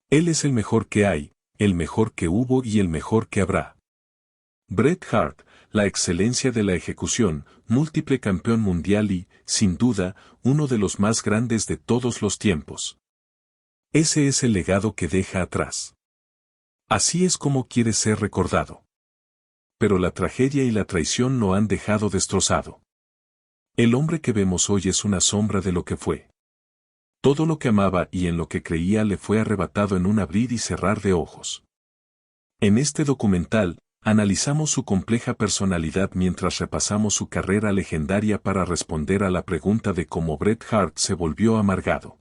Él es el mejor que hay, el mejor que hubo y el mejor que habrá. Bret Hart, la excelencia de la ejecución, múltiple campeón mundial y, sin duda, uno de los más grandes de todos los tiempos. Ese es el legado que deja atrás. Así es como quiere ser recordado. Pero la tragedia y la traición lo han dejado destrozado. El hombre que vemos hoy es una sombra de lo que fue. Todo lo que amaba y en lo que creía le fue arrebatado en un abrir y cerrar de ojos. En este documental, analizamos su compleja personalidad mientras repasamos su carrera legendaria para responder a la pregunta de cómo Bret Hart se volvió amargado.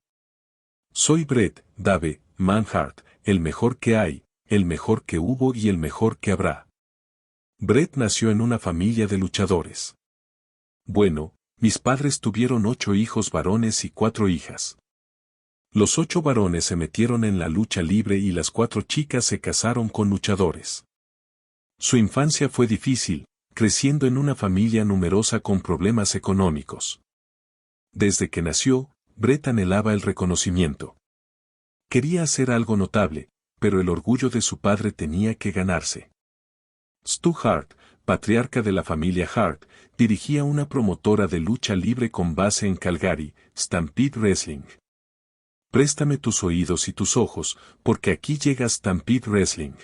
Soy Bret, Dave, Man Hart, el mejor que hay, el mejor que hubo y el mejor que habrá. Bret nació en una familia de luchadores. Bueno, mis padres tuvieron 8 hijos varones y 4 hijas. Los 8 varones se metieron en la lucha libre y las 4 chicas se casaron con luchadores. Su infancia fue difícil, creciendo en una familia numerosa con problemas económicos. Desde que nació, Bret anhelaba el reconocimiento. Quería hacer algo notable, pero el orgullo de su padre tenía que ganarse. Stu Hart, patriarca de la familia Hart, dirigía una promotora de lucha libre con base en Calgary, Stampede Wrestling. Préstame tus oídos y tus ojos, porque aquí llega Stampede Wrestling.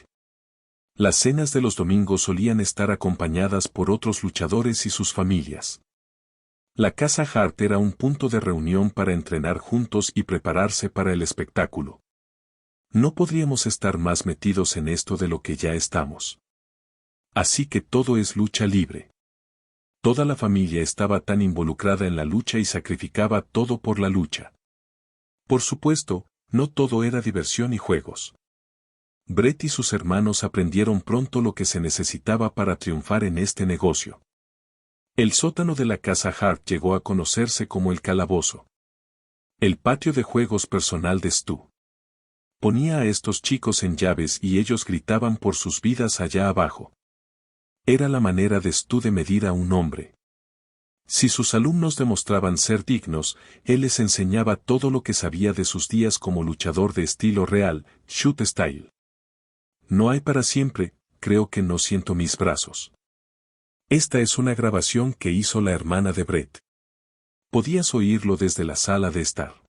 Las cenas de los domingos solían estar acompañadas por otros luchadores y sus familias. La casa Hart era un punto de reunión para entrenar juntos y prepararse para el espectáculo. No podríamos estar más metidos en esto de lo que ya estamos. Así que todo es lucha libre. Toda la familia estaba tan involucrada en la lucha y sacrificaba todo por la lucha. Por supuesto, no todo era diversión y juegos. Bret y sus hermanos aprendieron pronto lo que se necesitaba para triunfar en este negocio. El sótano de la casa Hart llegó a conocerse como el calabozo. El patio de juegos personal de Stu. Ponía a estos chicos en llaves y ellos gritaban por sus vidas allá abajo. Era la manera de Stu de medir a un hombre. Si sus alumnos demostraban ser dignos, él les enseñaba todo lo que sabía de sus días como luchador de estilo real, shoot style. No hay para siempre, creo que no siento mis brazos. Esta es una grabación que hizo la hermana de Bret. Podías oírlo desde la sala de estar.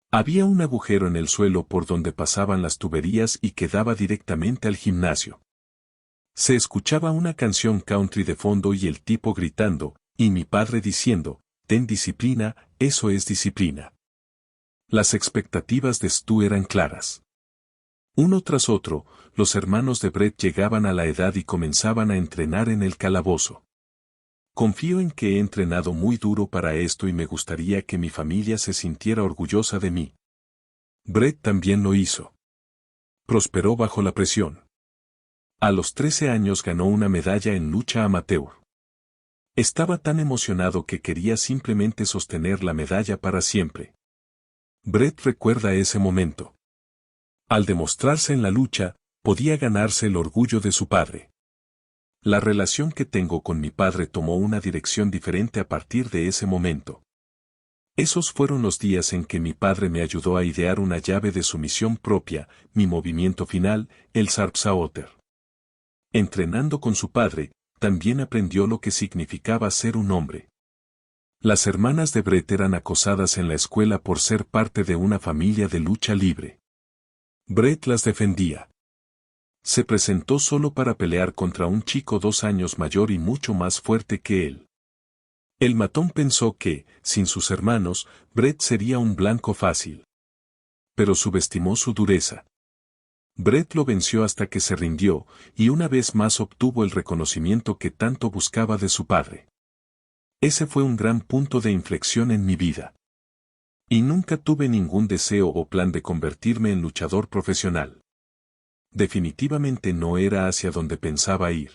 Había un agujero en el suelo por donde pasaban las tuberías y que daba directamente al gimnasio. Se escuchaba una canción country de fondo y el tipo gritando, y mi padre diciendo, ten disciplina, eso es disciplina. Las expectativas de Stu eran claras. Uno tras otro, los hermanos de Bret llegaban a la edad y comenzaban a entrenar en el calabozo. Confío en que he entrenado muy duro para esto y me gustaría que mi familia se sintiera orgullosa de mí. Bret también lo hizo. Prosperó bajo la presión. A los 13 años ganó una medalla en lucha amateur. Estaba tan emocionado que quería simplemente sostener la medalla para siempre. Bret recuerda ese momento. Al demostrarse en la lucha, podía ganarse el orgullo de su padre. La relación que tengo con mi padre tomó una dirección diferente a partir de ese momento. Esos fueron los días en que mi padre me ayudó a idear una llave de sumisión propia, mi movimiento final, el Sarpsauter. Entrenando con su padre, también aprendió lo que significaba ser un hombre. Las hermanas de Bret eran acosadas en la escuela por ser parte de una familia de lucha libre. Bret las defendía. Se presentó solo para pelear contra un chico 2 años mayor y mucho más fuerte que él. El matón pensó que, sin sus hermanos, Bret sería un blanco fácil. Pero subestimó su dureza. Bret lo venció hasta que se rindió, y una vez más obtuvo el reconocimiento que tanto buscaba de su padre. Ese fue un gran punto de inflexión en mi vida. Y nunca tuve ningún deseo o plan de convertirme en luchador profesional. Definitivamente no era hacia donde pensaba ir.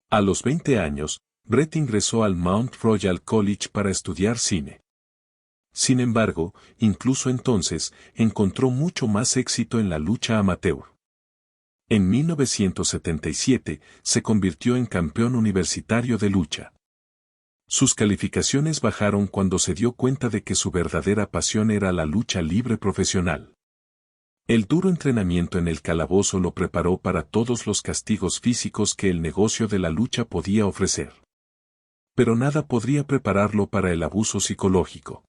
A los 20 años, Bret ingresó al Mount Royal College para estudiar cine. Sin embargo, incluso entonces, encontró mucho más éxito en la lucha amateur. En 1977, se convirtió en campeón universitario de lucha. Sus calificaciones bajaron cuando se dio cuenta de que su verdadera pasión era la lucha libre profesional. El duro entrenamiento en el calabozo lo preparó para todos los castigos físicos que el negocio de la lucha podía ofrecer. Pero nada podría prepararlo para el abuso psicológico.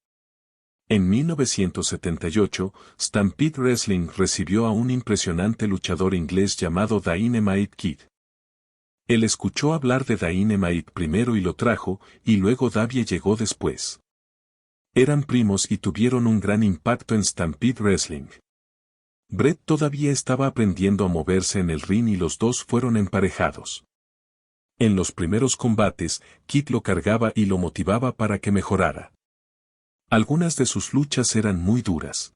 En 1978, Stampede Wrestling recibió a un impresionante luchador inglés llamado Dynamite Kid. Él escuchó hablar de Dynamite primero y lo trajo, y luego Davey llegó después. Eran primos y tuvieron un gran impacto en Stampede Wrestling. Bret todavía estaba aprendiendo a moverse en el ring y los dos fueron emparejados. En los primeros combates, Kid lo cargaba y lo motivaba para que mejorara. Algunas de sus luchas eran muy duras.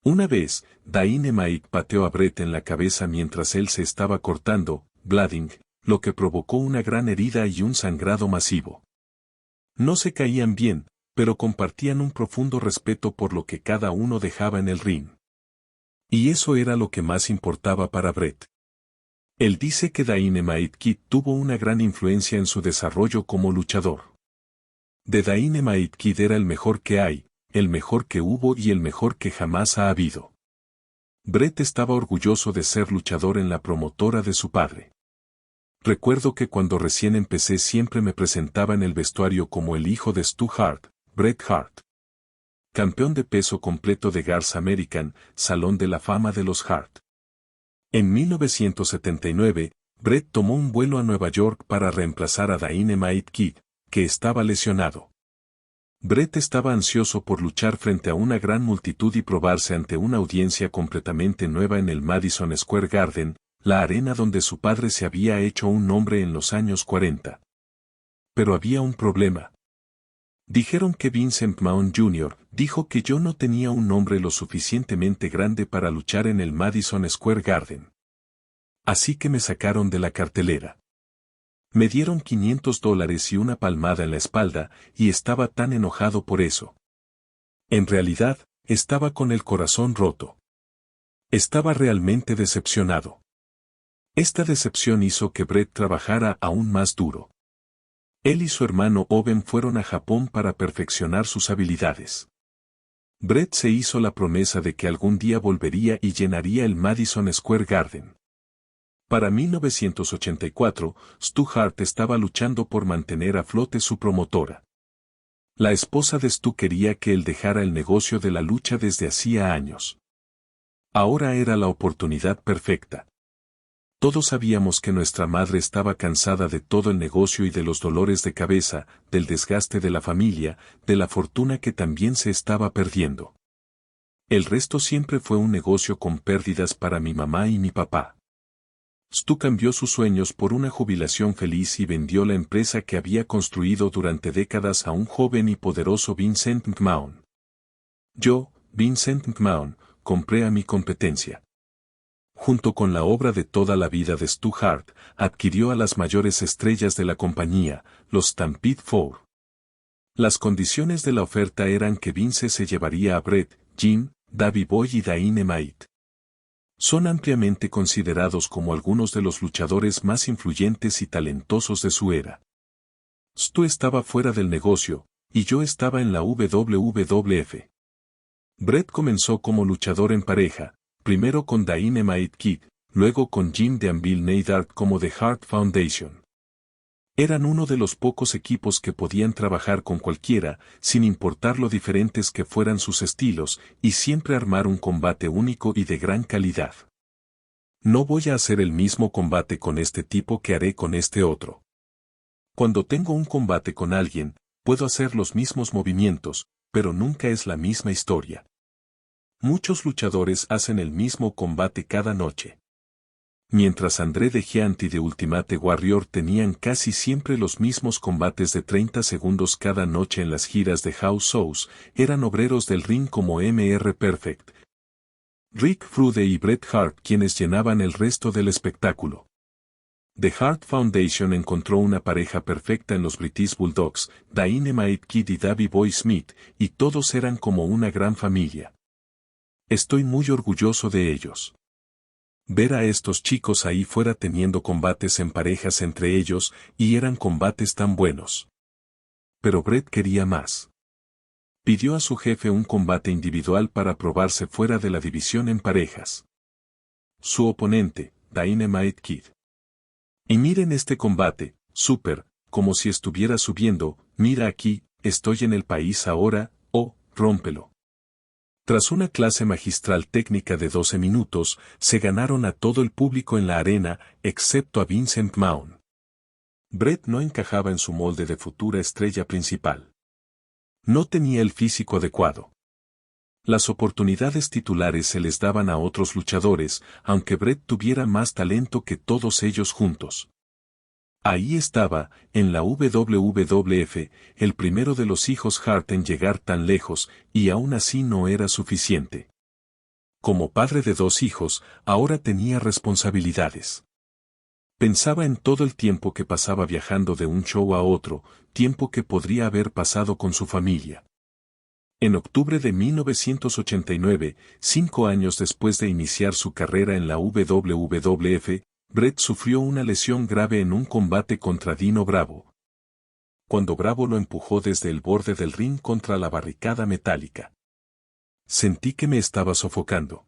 Una vez, Dynamite pateó a Bret en la cabeza mientras él se estaba cortando, bleeding, lo que provocó una gran herida y un sangrado masivo. No se caían bien, pero compartían un profundo respeto por lo que cada uno dejaba en el ring. Y eso era lo que más importaba para Bret. Él dice que Dynamite Kid tuvo una gran influencia en su desarrollo como luchador. The Dynamite Kid era el mejor que hay, el mejor que hubo y el mejor que jamás ha habido. Bret estaba orgulloso de ser luchador en la promotora de su padre. Recuerdo que cuando recién empecé siempre me presentaba en el vestuario como el hijo de Stu Hart, Bret Hart. Campeón de peso completo de Garza American, Salón de la Fama de los Hart. En 1979, Bret tomó un vuelo a Nueva York para reemplazar a Dynamite Kid, que estaba lesionado. Bret estaba ansioso por luchar frente a una gran multitud y probarse ante una audiencia completamente nueva en el Madison Square Garden, la arena donde su padre se había hecho un nombre en los años 40. Pero había un problema. Dijeron que Vince McMahon Jr. dijo que yo no tenía un nombre lo suficientemente grande para luchar en el Madison Square Garden. Así que me sacaron de la cartelera. Me dieron $500 y una palmada en la espalda, y estaba tan enojado por eso. En realidad, estaba con el corazón roto. Estaba realmente decepcionado. Esta decepción hizo que Bret trabajara aún más duro. Él y su hermano Owen fueron a Japón para perfeccionar sus habilidades. Bret se hizo la promesa de que algún día volvería y llenaría el Madison Square Garden. Para 1984, Stu Hart estaba luchando por mantener a flote su promotora. La esposa de Stu quería que él dejara el negocio de la lucha desde hacía años. Ahora era la oportunidad perfecta. Todos sabíamos que nuestra madre estaba cansada de todo el negocio y de los dolores de cabeza, del desgaste de la familia, de la fortuna que también se estaba perdiendo. El resto siempre fue un negocio con pérdidas para mi mamá y mi papá. Stu cambió sus sueños por una jubilación feliz y vendió la empresa que había construido durante décadas a un joven y poderoso Vincent McMahon. Yo, Vincent McMahon, compré a mi competencia. Junto con la obra de toda la vida de Stu Hart, adquirió a las mayores estrellas de la compañía, los Stampede Four. Las condiciones de la oferta eran que Vince se llevaría a Bret, Jim, Davey Boy y Dynamite. Son ampliamente considerados como algunos de los luchadores más influyentes y talentosos de su era. Stu estaba fuera del negocio, y yo estaba en la WWF. Bret comenzó como luchador en pareja, primero con Dynamite Kid, luego con Jim de Bill Neidhart como The Hart Foundation. Eran uno de los pocos equipos que podían trabajar con cualquiera, sin importar lo diferentes que fueran sus estilos, y siempre armar un combate único y de gran calidad. No voy a hacer el mismo combate con este tipo que haré con este otro. Cuando tengo un combate con alguien, puedo hacer los mismos movimientos, pero nunca es la misma historia. Muchos luchadores hacen el mismo combate cada noche. Mientras André the Giant y The Ultimate Warrior tenían casi siempre los mismos combates de 30 segundos cada noche en las giras de House Shows, eran obreros del ring como Mr. Perfect, Rick Rude y Bret Hart quienes llenaban el resto del espectáculo. The Hart Foundation encontró una pareja perfecta en los British Bulldogs, Dynamite Kid y Davey Boy Smith, y todos eran como una gran familia. Estoy muy orgulloso de ellos. Ver a estos chicos ahí fuera teniendo combates en parejas entre ellos, y eran combates tan buenos. Pero Bret quería más. Pidió a su jefe un combate individual para probarse fuera de la división en parejas. Su oponente, Dynamite Kid. Y miren este combate, súper, como si estuviera subiendo, mira aquí, estoy en el país ahora, oh, rómpelo. Tras una clase magistral técnica de 12 minutos, se ganaron a todo el público en la arena, excepto a Vincent McMahon. Bret no encajaba en su molde de futura estrella principal. No tenía el físico adecuado. Las oportunidades titulares se les daban a otros luchadores, aunque Bret tuviera más talento que todos ellos juntos. Ahí estaba, en la WWF, el primero de los hijos Hart en llegar tan lejos, y aún así no era suficiente. Como padre de 2 hijos, ahora tenía responsabilidades. Pensaba en todo el tiempo que pasaba viajando de un show a otro, tiempo que podría haber pasado con su familia. En octubre de 1989, 5 años después de iniciar su carrera en la WWF, Bret sufrió una lesión grave en un combate contra Dino Bravo. Cuando Bravo lo empujó desde el borde del ring contra la barricada metálica. Sentí que me estaba sofocando.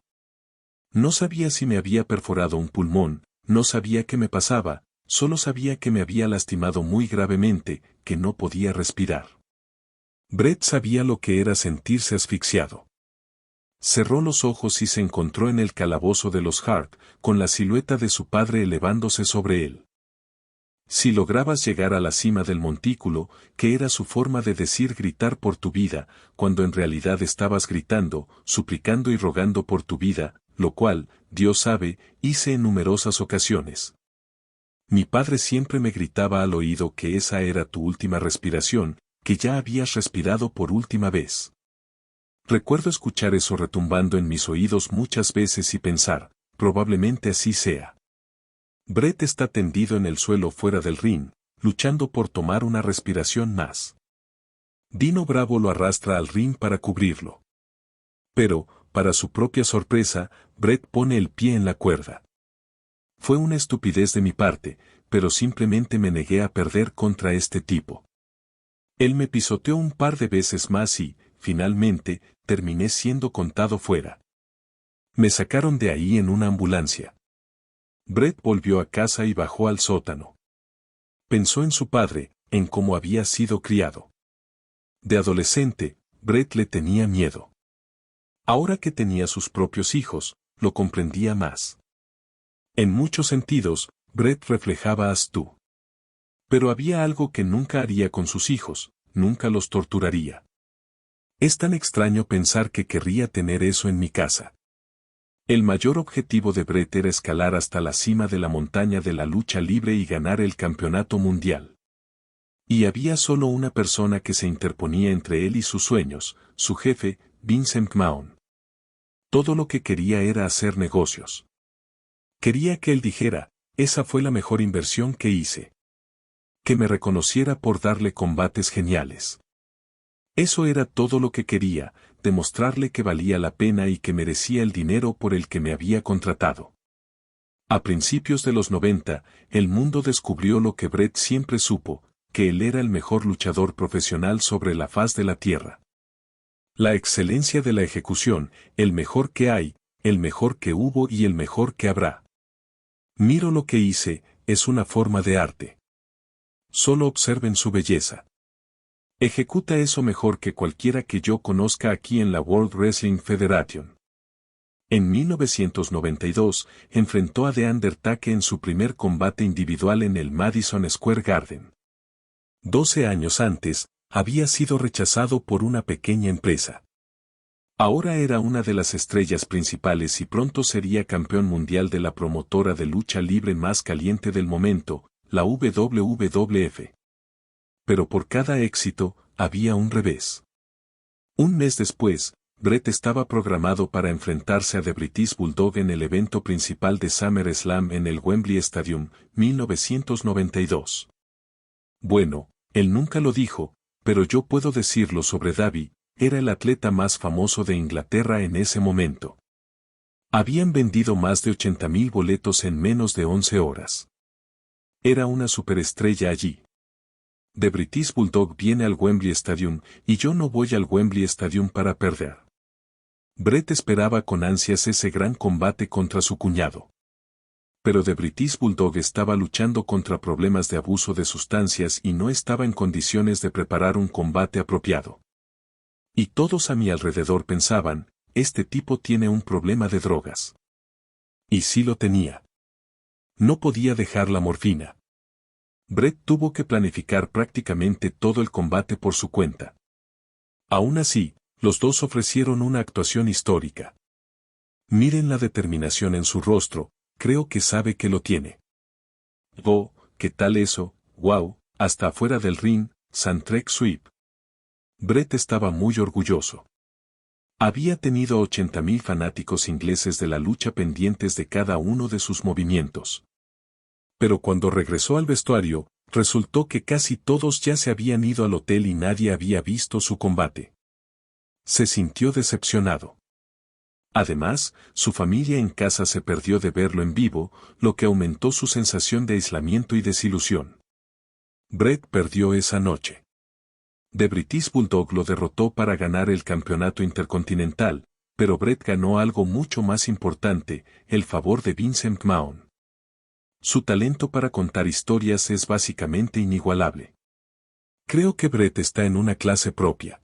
No sabía si me había perforado un pulmón, no sabía qué me pasaba, solo sabía que me había lastimado muy gravemente, que no podía respirar. Bret sabía lo que era sentirse asfixiado. Cerró los ojos y se encontró en el calabozo de los Hart, con la silueta de su padre elevándose sobre él. Si lograbas llegar a la cima del montículo, que era su forma de decir gritar por tu vida, cuando en realidad estabas gritando, suplicando y rogando por tu vida, lo cual, Dios sabe, hice en numerosas ocasiones. Mi padre siempre me gritaba al oído que esa era tu última respiración, que ya habías respirado por última vez. Recuerdo escuchar eso retumbando en mis oídos muchas veces y pensar, probablemente así sea. Bret está tendido en el suelo fuera del ring, luchando por tomar una respiración más. Dino Bravo lo arrastra al ring para cubrirlo. Pero, para su propia sorpresa, Bret pone el pie en la cuerda. Fue una estupidez de mi parte, pero simplemente me negué a perder contra este tipo. Él me pisoteó un par de veces más y, finalmente, terminé siendo contado fuera. Me sacaron de ahí en una ambulancia. Bret volvió a casa y bajó al sótano. Pensó en su padre, en cómo había sido criado. De adolescente, Bret le tenía miedo. Ahora que tenía sus propios hijos, lo comprendía más. En muchos sentidos, Bret reflejaba a Stu. Pero había algo que nunca haría con sus hijos, nunca los torturaría. Es tan extraño pensar que querría tener eso en mi casa. El mayor objetivo de Bret era escalar hasta la cima de la montaña de la lucha libre y ganar el campeonato mundial. Y había solo una persona que se interponía entre él y sus sueños, su jefe, Vincent McMahon. Todo lo que quería era hacer negocios. Quería que él dijera, esa fue la mejor inversión que hice. Que me reconociera por darle combates geniales. Eso era todo lo que quería, demostrarle que valía la pena y que merecía el dinero por el que me había contratado. A principios de los 90, el mundo descubrió lo que Bret siempre supo, que él era el mejor luchador profesional sobre la faz de la tierra. La excelencia de la ejecución, el mejor que hay, el mejor que hubo y el mejor que habrá. Miro lo que hice, es una forma de arte. Solo observen su belleza. Ejecuta eso mejor que cualquiera que yo conozca aquí en la World Wrestling Federation. En 1992, enfrentó a The Undertaker en su primer combate individual en el Madison Square Garden. 12 años antes, había sido rechazado por una pequeña empresa. Ahora era una de las estrellas principales y pronto sería campeón mundial de la promotora de lucha libre más caliente del momento, la WWF. Pero por cada éxito, había un revés. Un mes después, Bret estaba programado para enfrentarse a The British Bulldog en el evento principal de SummerSlam en el Wembley Stadium, 1992. Bueno, él nunca lo dijo, pero yo puedo decirlo sobre Davey, era el atleta más famoso de Inglaterra en ese momento. Habían vendido más de 80.000 boletos en menos de 11 horas. Era una superestrella allí. The British Bulldog viene al Wembley Stadium y yo no voy al Wembley Stadium para perder. Bret esperaba con ansias ese gran combate contra su cuñado. Pero The British Bulldog estaba luchando contra problemas de abuso de sustancias y no estaba en condiciones de preparar un combate apropiado. Y todos a mi alrededor pensaban, este tipo tiene un problema de drogas. Y sí lo tenía. No podía dejar la morfina. Bret tuvo que planificar prácticamente todo el combate por su cuenta. Aún así, los dos ofrecieron una actuación histórica. Miren la determinación en su rostro, creo que sabe que lo tiene. Oh, ¿qué tal eso? Wow, hasta afuera del ring, Santrek Sweep. Bret estaba muy orgulloso. Había tenido 80.000 fanáticos ingleses de la lucha pendientes de cada uno de sus movimientos. Pero cuando regresó al vestuario, resultó que casi todos ya se habían ido al hotel y nadie había visto su combate. Se sintió decepcionado. Además, su familia en casa se perdió de verlo en vivo, lo que aumentó su sensación de aislamiento y desilusión. Bret perdió esa noche. The British Bulldog lo derrotó para ganar el campeonato intercontinental, pero Bret ganó algo mucho más importante, el favor de Vince McMahon. Su talento para contar historias es básicamente inigualable. Creo que Bret está en una clase propia.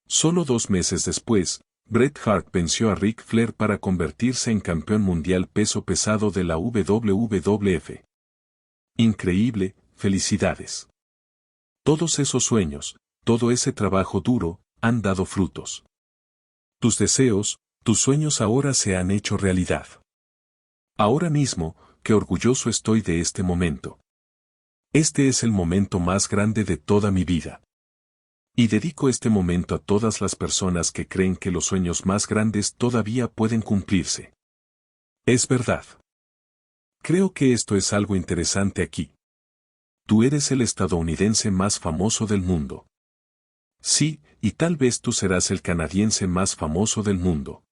Solo 2 meses después, Bret Hart venció a Ric Flair para convertirse en campeón mundial peso pesado de la WWF. Increíble, felicidades. Todos esos sueños, todo ese trabajo duro, han dado frutos. Tus deseos, tus sueños ahora se han hecho realidad. Ahora mismo, qué orgulloso estoy de este momento. Este es el momento más grande de toda mi vida. Y dedico este momento a todas las personas que creen que los sueños más grandes todavía pueden cumplirse. Es verdad. Creo que esto es algo interesante aquí. Tú eres el estadounidense más famoso del mundo. Sí, y tal vez tú serás el canadiense más famoso del mundo.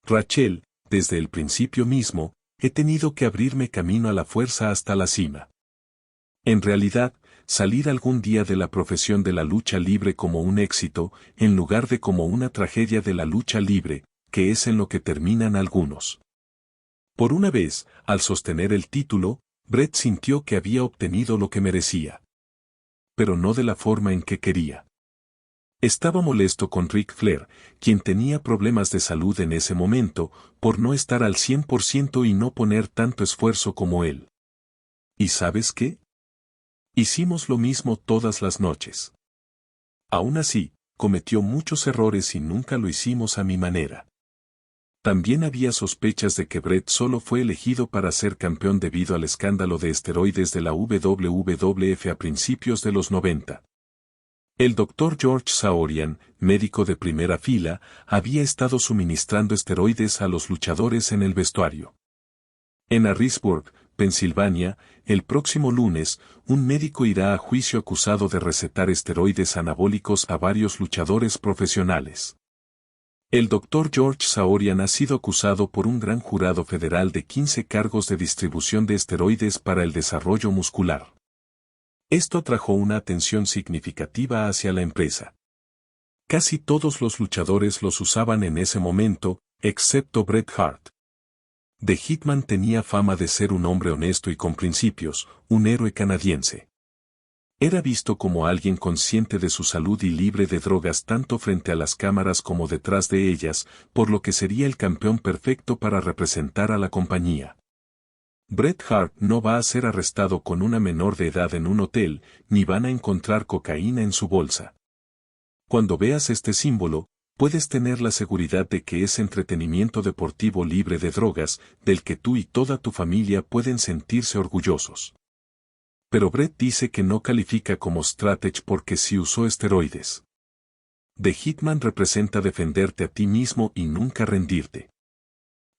Rachel, desde el principio mismo, he tenido que abrirme camino a la fuerza hasta la cima. En realidad, salir algún día de la profesión de la lucha libre como un éxito, en lugar de como una tragedia de la lucha libre, que es en lo que terminan algunos. Por una vez, al sostener el título, Bret sintió que había obtenido lo que merecía. Pero no de la forma en que quería. Estaba molesto con Ric Flair, quien tenía problemas de salud en ese momento, por no estar al 100% y no poner tanto esfuerzo como él. ¿Y sabes qué? Hicimos lo mismo todas las noches. Aún así, cometió muchos errores y nunca lo hicimos a mi manera. También había sospechas de que Bret solo fue elegido para ser campeón debido al escándalo de esteroides de la WWF a principios de los 90. El Dr. George Saorian, médico de primera fila, había estado suministrando esteroides a los luchadores en el vestuario. En Harrisburg, Pensilvania, el próximo lunes, un médico irá a juicio acusado de recetar esteroides anabólicos a varios luchadores profesionales. El Dr. George Saorian ha sido acusado por un gran jurado federal de 15 cargos de distribución de esteroides para el desarrollo muscular. Esto atrajo una atención significativa hacia la empresa. Casi todos los luchadores los usaban en ese momento, excepto Bret Hart. The Hitman tenía fama de ser un hombre honesto y con principios, un héroe canadiense. Era visto como alguien consciente de su salud y libre de drogas tanto frente a las cámaras como detrás de ellas, por lo que sería el campeón perfecto para representar a la compañía. Bret Hart no va a ser arrestado con una menor de edad en un hotel, ni van a encontrar cocaína en su bolsa. Cuando veas este símbolo, puedes tener la seguridad de que es entretenimiento deportivo libre de drogas, del que tú y toda tu familia pueden sentirse orgullosos. Pero Bret dice que no califica como strateg porque sí usó esteroides. The Hitman representa defenderte a ti mismo y nunca rendirte.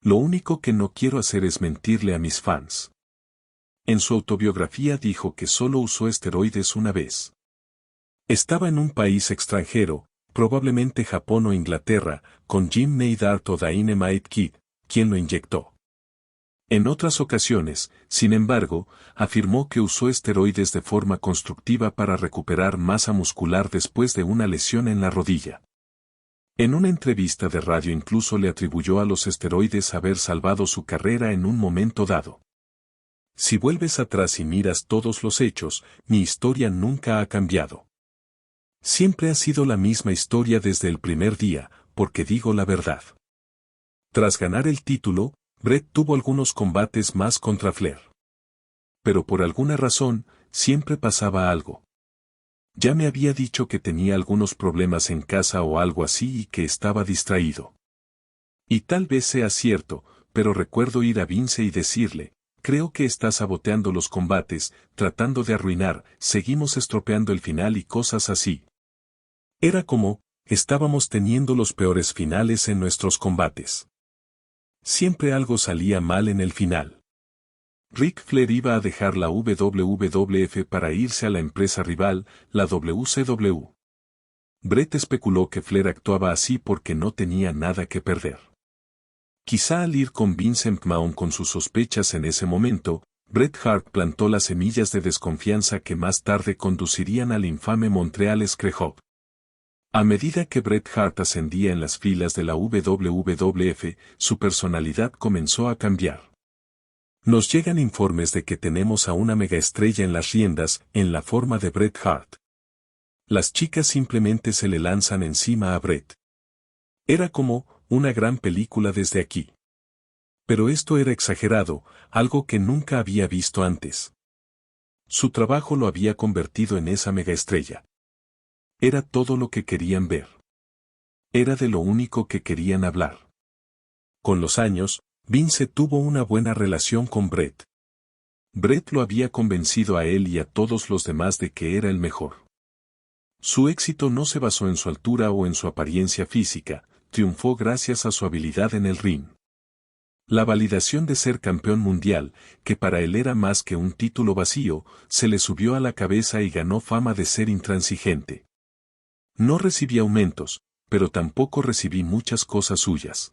Lo único que no quiero hacer es mentirle a mis fans. En su autobiografía dijo que solo usó esteroides una vez. Estaba en un país extranjero, probablemente Japón o Inglaterra, con Jim Neidhart o Dynamite Kid, quien lo inyectó. En otras ocasiones, sin embargo, afirmó que usó esteroides de forma constructiva para recuperar masa muscular después de una lesión en la rodilla. En una entrevista de radio incluso le atribuyó a los esteroides haber salvado su carrera en un momento dado. Si vuelves atrás y miras todos los hechos, mi historia nunca ha cambiado. Siempre ha sido la misma historia desde el primer día, porque digo la verdad. Tras ganar el título, Bret tuvo algunos combates más contra Flair. Pero por alguna razón, siempre pasaba algo. Ya me había dicho que tenía algunos problemas en casa o algo así y que estaba distraído. Y tal vez sea cierto, pero recuerdo ir a Vince y decirle, creo que está saboteando los combates, tratando de arruinar, seguimos estropeando el final y cosas así. Era como, estábamos teniendo los peores finales en nuestros combates. Siempre algo salía mal en el final. Ric Flair iba a dejar la WWF para irse a la empresa rival, la WCW. Bret especuló que Flair actuaba así porque no tenía nada que perder. Quizá al ir con Vince McMahon con sus sospechas en ese momento, Bret Hart plantó las semillas de desconfianza que más tarde conducirían al infame Montreal Screwjob. A medida que Bret Hart ascendía en las filas de la WWF, su personalidad comenzó a cambiar. Nos llegan informes de que tenemos a una megaestrella en las riendas, en la forma de Bret Hart. Las chicas simplemente se le lanzan encima a Bret. Era como una gran película desde aquí. Pero esto era exagerado, algo que nunca había visto antes. Su trabajo lo había convertido en esa megaestrella. Era todo lo que querían ver. Era de lo único que querían hablar. Con los años, Vince tuvo una buena relación con Bret. Bret lo había convencido a él y a todos los demás de que era el mejor. Su éxito no se basó en su altura o en su apariencia física, triunfó gracias a su habilidad en el ring. La validación de ser campeón mundial, que para él era más que un título vacío, se le subió a la cabeza y ganó fama de ser intransigente. No recibí aumentos, pero tampoco recibí muchas cosas suyas.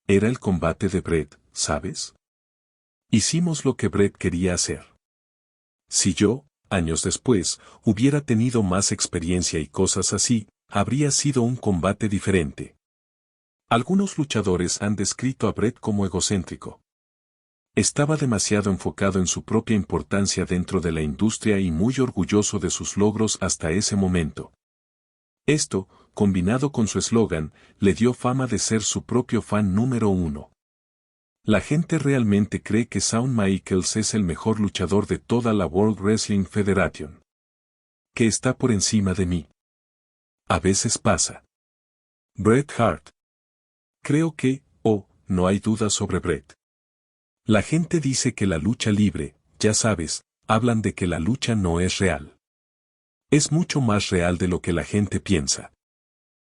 Era el combate de Bret, ¿sabes? Hicimos lo que Bret quería hacer. Si yo, años después, hubiera tenido más experiencia y cosas así, habría sido un combate diferente. Algunos luchadores han descrito a Bret como egocéntrico. Estaba demasiado enfocado en su propia importancia dentro de la industria y muy orgulloso de sus logros hasta ese momento. Esto, combinado con su eslogan, le dio fama de ser su propio fan número uno. La gente realmente cree que Shawn Michaels es el mejor luchador de toda la World Wrestling Federation. Que está por encima de mí. A veces pasa. Bret Hart. Creo que, no hay duda sobre Bret. La gente dice que la lucha libre, ya sabes, hablan de que la lucha no es real. Es mucho más real de lo que la gente piensa.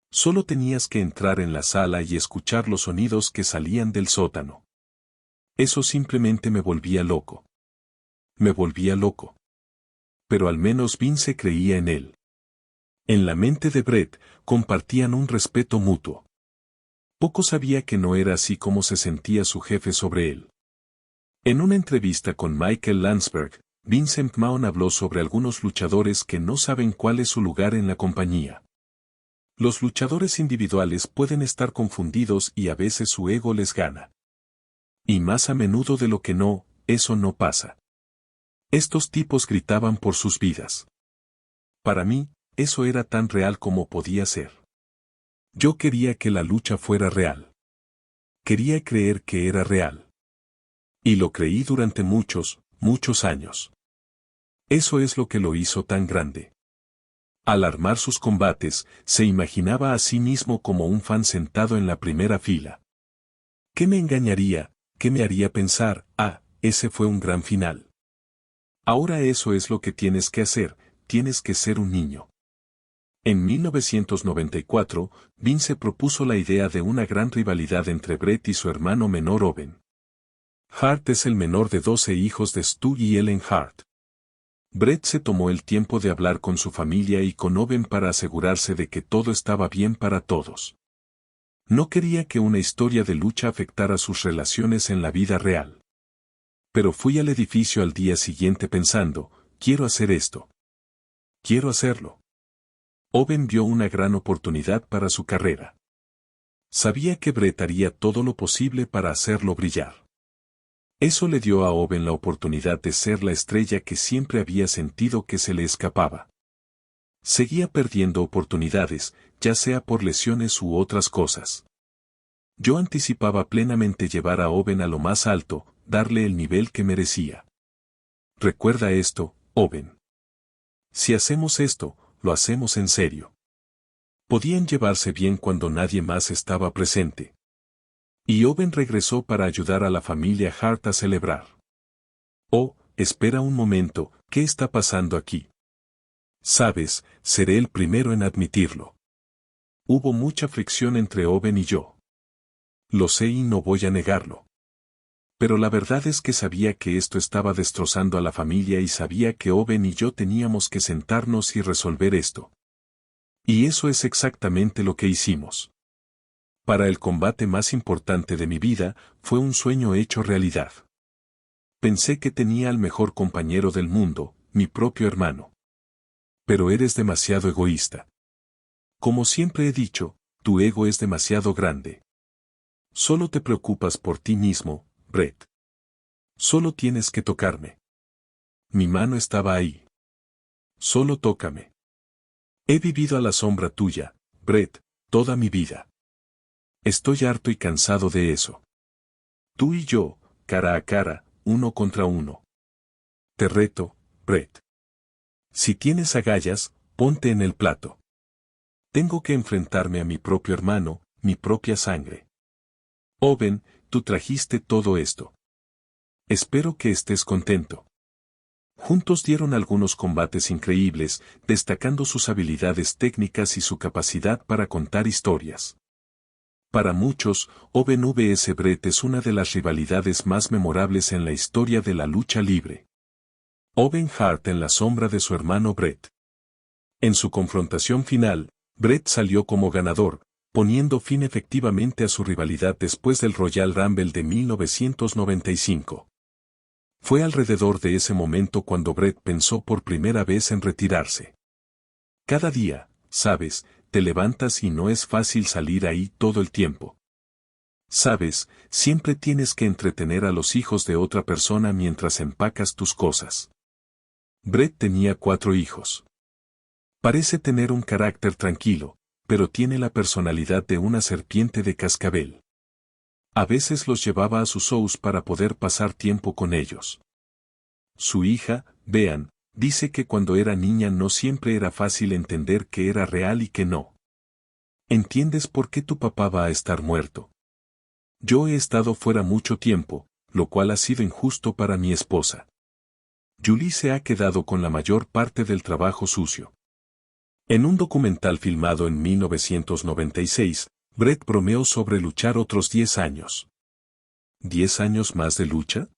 Solo tenías que entrar en la sala y escuchar los sonidos que salían del sótano. Eso simplemente me volvía loco. Me volvía loco. Pero al menos Vince creía en él. En la mente de Bret, compartían un respeto mutuo. Poco sabía que no era así como se sentía su jefe sobre él. En una entrevista con Michael Landsberg, Vince McMahon habló sobre algunos luchadores que no saben cuál es su lugar en la compañía. Los luchadores individuales pueden estar confundidos y a veces su ego les gana. Y más a menudo de lo que no, eso no pasa. Estos tipos gritaban por sus vidas. Para mí, eso era tan real como podía ser. Yo quería que la lucha fuera real. Quería creer que era real. Y lo creí durante muchos años. Eso es lo que lo hizo tan grande. Al armar sus combates, se imaginaba a sí mismo como un fan sentado en la primera fila. ¿Qué me engañaría? ¿Qué me haría pensar, ese fue un gran final? Ahora eso es lo que tienes que hacer, tienes que ser un niño. En 1994, Vince propuso la idea de una gran rivalidad entre Bret y su hermano menor Owen. Hart es el menor de 12 hijos de Stu y Ellen Hart. Bret se tomó el tiempo de hablar con su familia y con Owen para asegurarse de que todo estaba bien para todos. No quería que una historia de lucha afectara sus relaciones en la vida real. Pero fui al edificio al día siguiente pensando, quiero hacer esto. Quiero hacerlo. Owen vio una gran oportunidad para su carrera. Sabía que Brett haría todo lo posible para hacerlo brillar. Eso le dio a Owen la oportunidad de ser la estrella que siempre había sentido que se le escapaba. Seguía perdiendo oportunidades, ya sea por lesiones u otras cosas. Yo anticipaba plenamente llevar a Owen a lo más alto, darle el nivel que merecía. Recuerda esto, Owen. Si hacemos esto, lo hacemos en serio. Podían llevarse bien cuando nadie más estaba presente. Y Owen regresó para ayudar a la familia Hart a celebrar. Oh, espera un momento, ¿qué está pasando aquí? Sabes, seré el primero en admitirlo. Hubo mucha fricción entre Owen y yo. Lo sé y no voy a negarlo. Pero la verdad es que sabía que esto estaba destrozando a la familia y sabía que Owen y yo teníamos que sentarnos y resolver esto. Y eso es exactamente lo que hicimos. Para el combate más importante de mi vida, fue un sueño hecho realidad. Pensé que tenía al mejor compañero del mundo, mi propio hermano. Pero eres demasiado egoísta. Como siempre he dicho, tu ego es demasiado grande. Solo te preocupas por ti mismo, Brett. Solo tienes que tocarme. Mi mano estaba ahí. Solo tócame. He vivido a la sombra tuya, Brett, toda mi vida. Estoy harto y cansado de eso. Tú y yo, cara a cara, uno contra uno. Te reto, Brett. Si tienes agallas, ponte en el plato. Tengo que enfrentarme a mi propio hermano, mi propia sangre. Owen, tú trajiste todo esto. Espero que estés contento. Juntos dieron algunos combates increíbles, destacando sus habilidades técnicas y su capacidad para contar historias. Para muchos, Owen vs Brett es una de las rivalidades más memorables en la historia de la lucha libre. Owen Hart en la sombra de su hermano Brett. En su confrontación final, Brett salió como ganador, poniendo fin efectivamente a su rivalidad después del Royal Rumble de 1995. Fue alrededor de ese momento cuando Brett pensó por primera vez en retirarse. Cada día, sabes, te levantas y no es fácil salir ahí todo el tiempo. Sabes, siempre tienes que entretener a los hijos de otra persona mientras empacas tus cosas. Brett tenía 4 hijos. Parece tener un carácter tranquilo, pero tiene la personalidad de una serpiente de cascabel. A veces los llevaba a sus shows para poder pasar tiempo con ellos. Su hija, Bean, dice que cuando era niña no siempre era fácil entender que era real y que no. ¿Entiendes por qué tu papá va a estar muerto? Yo he estado fuera mucho tiempo, lo cual ha sido injusto para mi esposa. Julie se ha quedado con la mayor parte del trabajo sucio. En un documental filmado en 1996, Brett bromeó sobre luchar otros 10 años. ¿10 años más de lucha?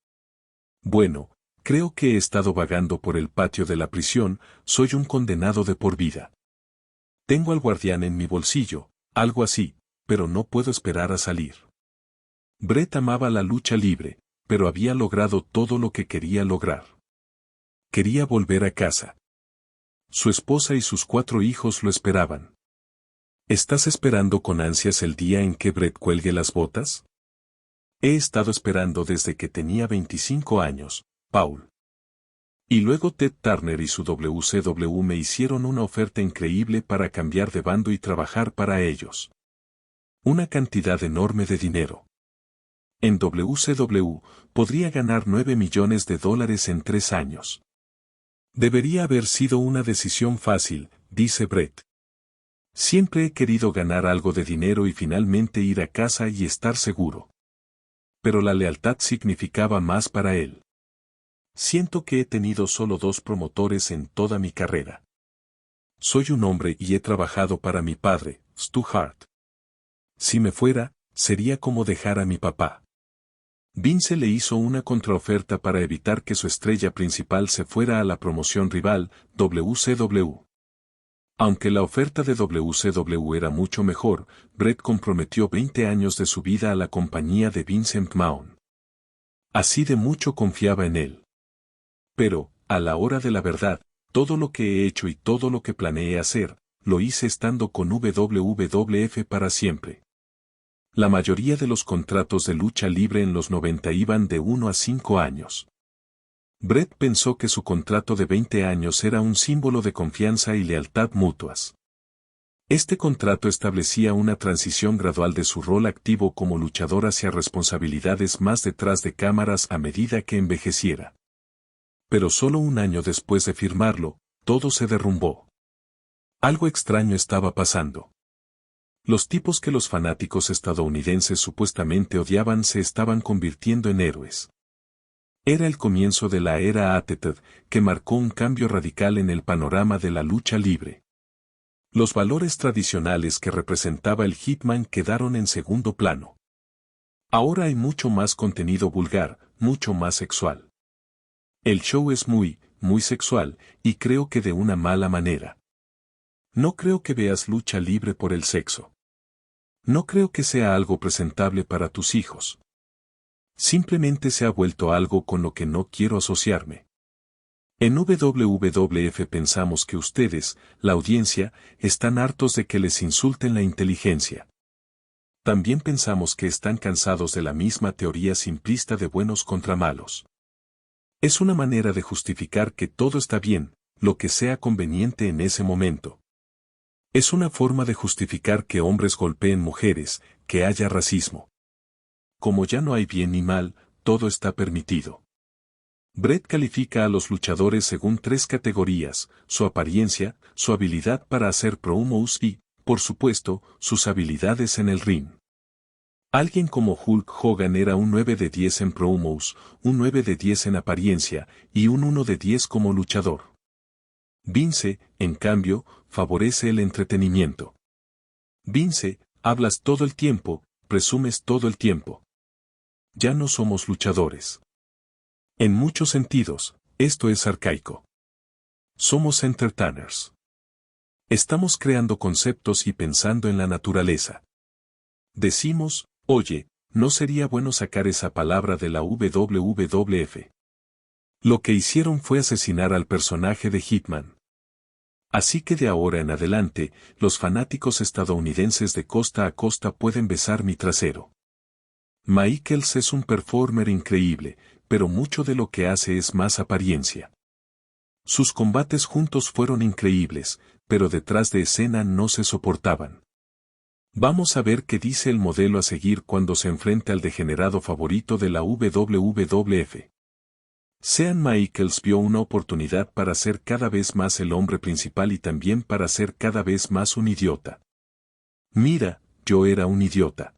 Bueno, creo que he estado vagando por el patio de la prisión, soy un condenado de por vida. Tengo al guardián en mi bolsillo, algo así, pero no puedo esperar a salir. Brett amaba la lucha libre, pero había logrado todo lo que quería lograr. Quería volver a casa. Su esposa y sus 4 hijos lo esperaban. ¿Estás esperando con ansias el día en que Brett cuelgue las botas? He estado esperando desde que tenía 25 años, Paul. Y luego Ted Turner y su WCW me hicieron una oferta increíble para cambiar de bando y trabajar para ellos. Una cantidad enorme de dinero. En WCW, podría ganar $9 millones en 3 años. Debería haber sido una decisión fácil, dice Brett. Siempre he querido ganar algo de dinero y finalmente ir a casa y estar seguro. Pero la lealtad significaba más para él. Siento que he tenido solo 2 promotores en toda mi carrera. Soy un hombre y he trabajado para mi padre, Stu Hart. Si me fuera, sería como dejar a mi papá. Vince le hizo una contraoferta para evitar que su estrella principal se fuera a la promoción rival, WCW. Aunque la oferta de WCW era mucho mejor, Brett comprometió 20 años de su vida a la compañía de Vince McMahon. Así de mucho confiaba en él. Pero, a la hora de la verdad, todo lo que he hecho y todo lo que planeé hacer, lo hice estando con WWF para siempre. La mayoría de los contratos de lucha libre en los 90 iban de 1 a 5 años. Bret pensó que su contrato de 20 años era un símbolo de confianza y lealtad mutuas. Este contrato establecía una transición gradual de su rol activo como luchador hacia responsabilidades más detrás de cámaras a medida que envejeciera. Pero solo un año después de firmarlo, todo se derrumbó. Algo extraño estaba pasando. Los tipos que los fanáticos estadounidenses supuestamente odiaban se estaban convirtiendo en héroes. Era el comienzo de la era Attitude, que marcó un cambio radical en el panorama de la lucha libre. Los valores tradicionales que representaba el Hitman quedaron en segundo plano. Ahora hay mucho más contenido vulgar, mucho más sexual. El show es muy sexual, y creo que de una mala manera. No creo que veas lucha libre por el sexo. No creo que sea algo presentable para tus hijos. Simplemente se ha vuelto algo con lo que no quiero asociarme. En WWF pensamos que ustedes, la audiencia, están hartos de que les insulten la inteligencia. También pensamos que están cansados de la misma teoría simplista de buenos contra malos. Es una manera de justificar que todo está bien, lo que sea conveniente en ese momento. Es una forma de justificar que hombres golpeen mujeres, que haya racismo. Como ya no hay bien ni mal, todo está permitido. Bret califica a los luchadores según 3 categorías: su apariencia, su habilidad para hacer promos y, por supuesto, sus habilidades en el ring. Alguien como Hulk Hogan era un 9 de 10 en promos, un 9 de 10 en apariencia, y un 1 de 10 como luchador. Vince, en cambio, favorece el entretenimiento. Vince, hablas todo el tiempo, presumes todo el tiempo. Ya no somos luchadores. En muchos sentidos, esto es arcaico. Somos entertainers. Estamos creando conceptos y pensando en la naturaleza. Decimos, oye, ¿no sería bueno sacar esa palabra de la WWF? Lo que hicieron fue asesinar al personaje de Hitman. Así que de ahora en adelante, los fanáticos estadounidenses de costa a costa pueden besar mi trasero. Michaels es un performer increíble, pero mucho de lo que hace es más apariencia. Sus combates juntos fueron increíbles, pero detrás de escena no se soportaban. Vamos a ver qué dice el modelo a seguir cuando se enfrente al degenerado favorito de la WWF. Shawn Michaels vio una oportunidad para ser cada vez más el hombre principal y también para ser cada vez más un idiota. Mira, yo era un idiota.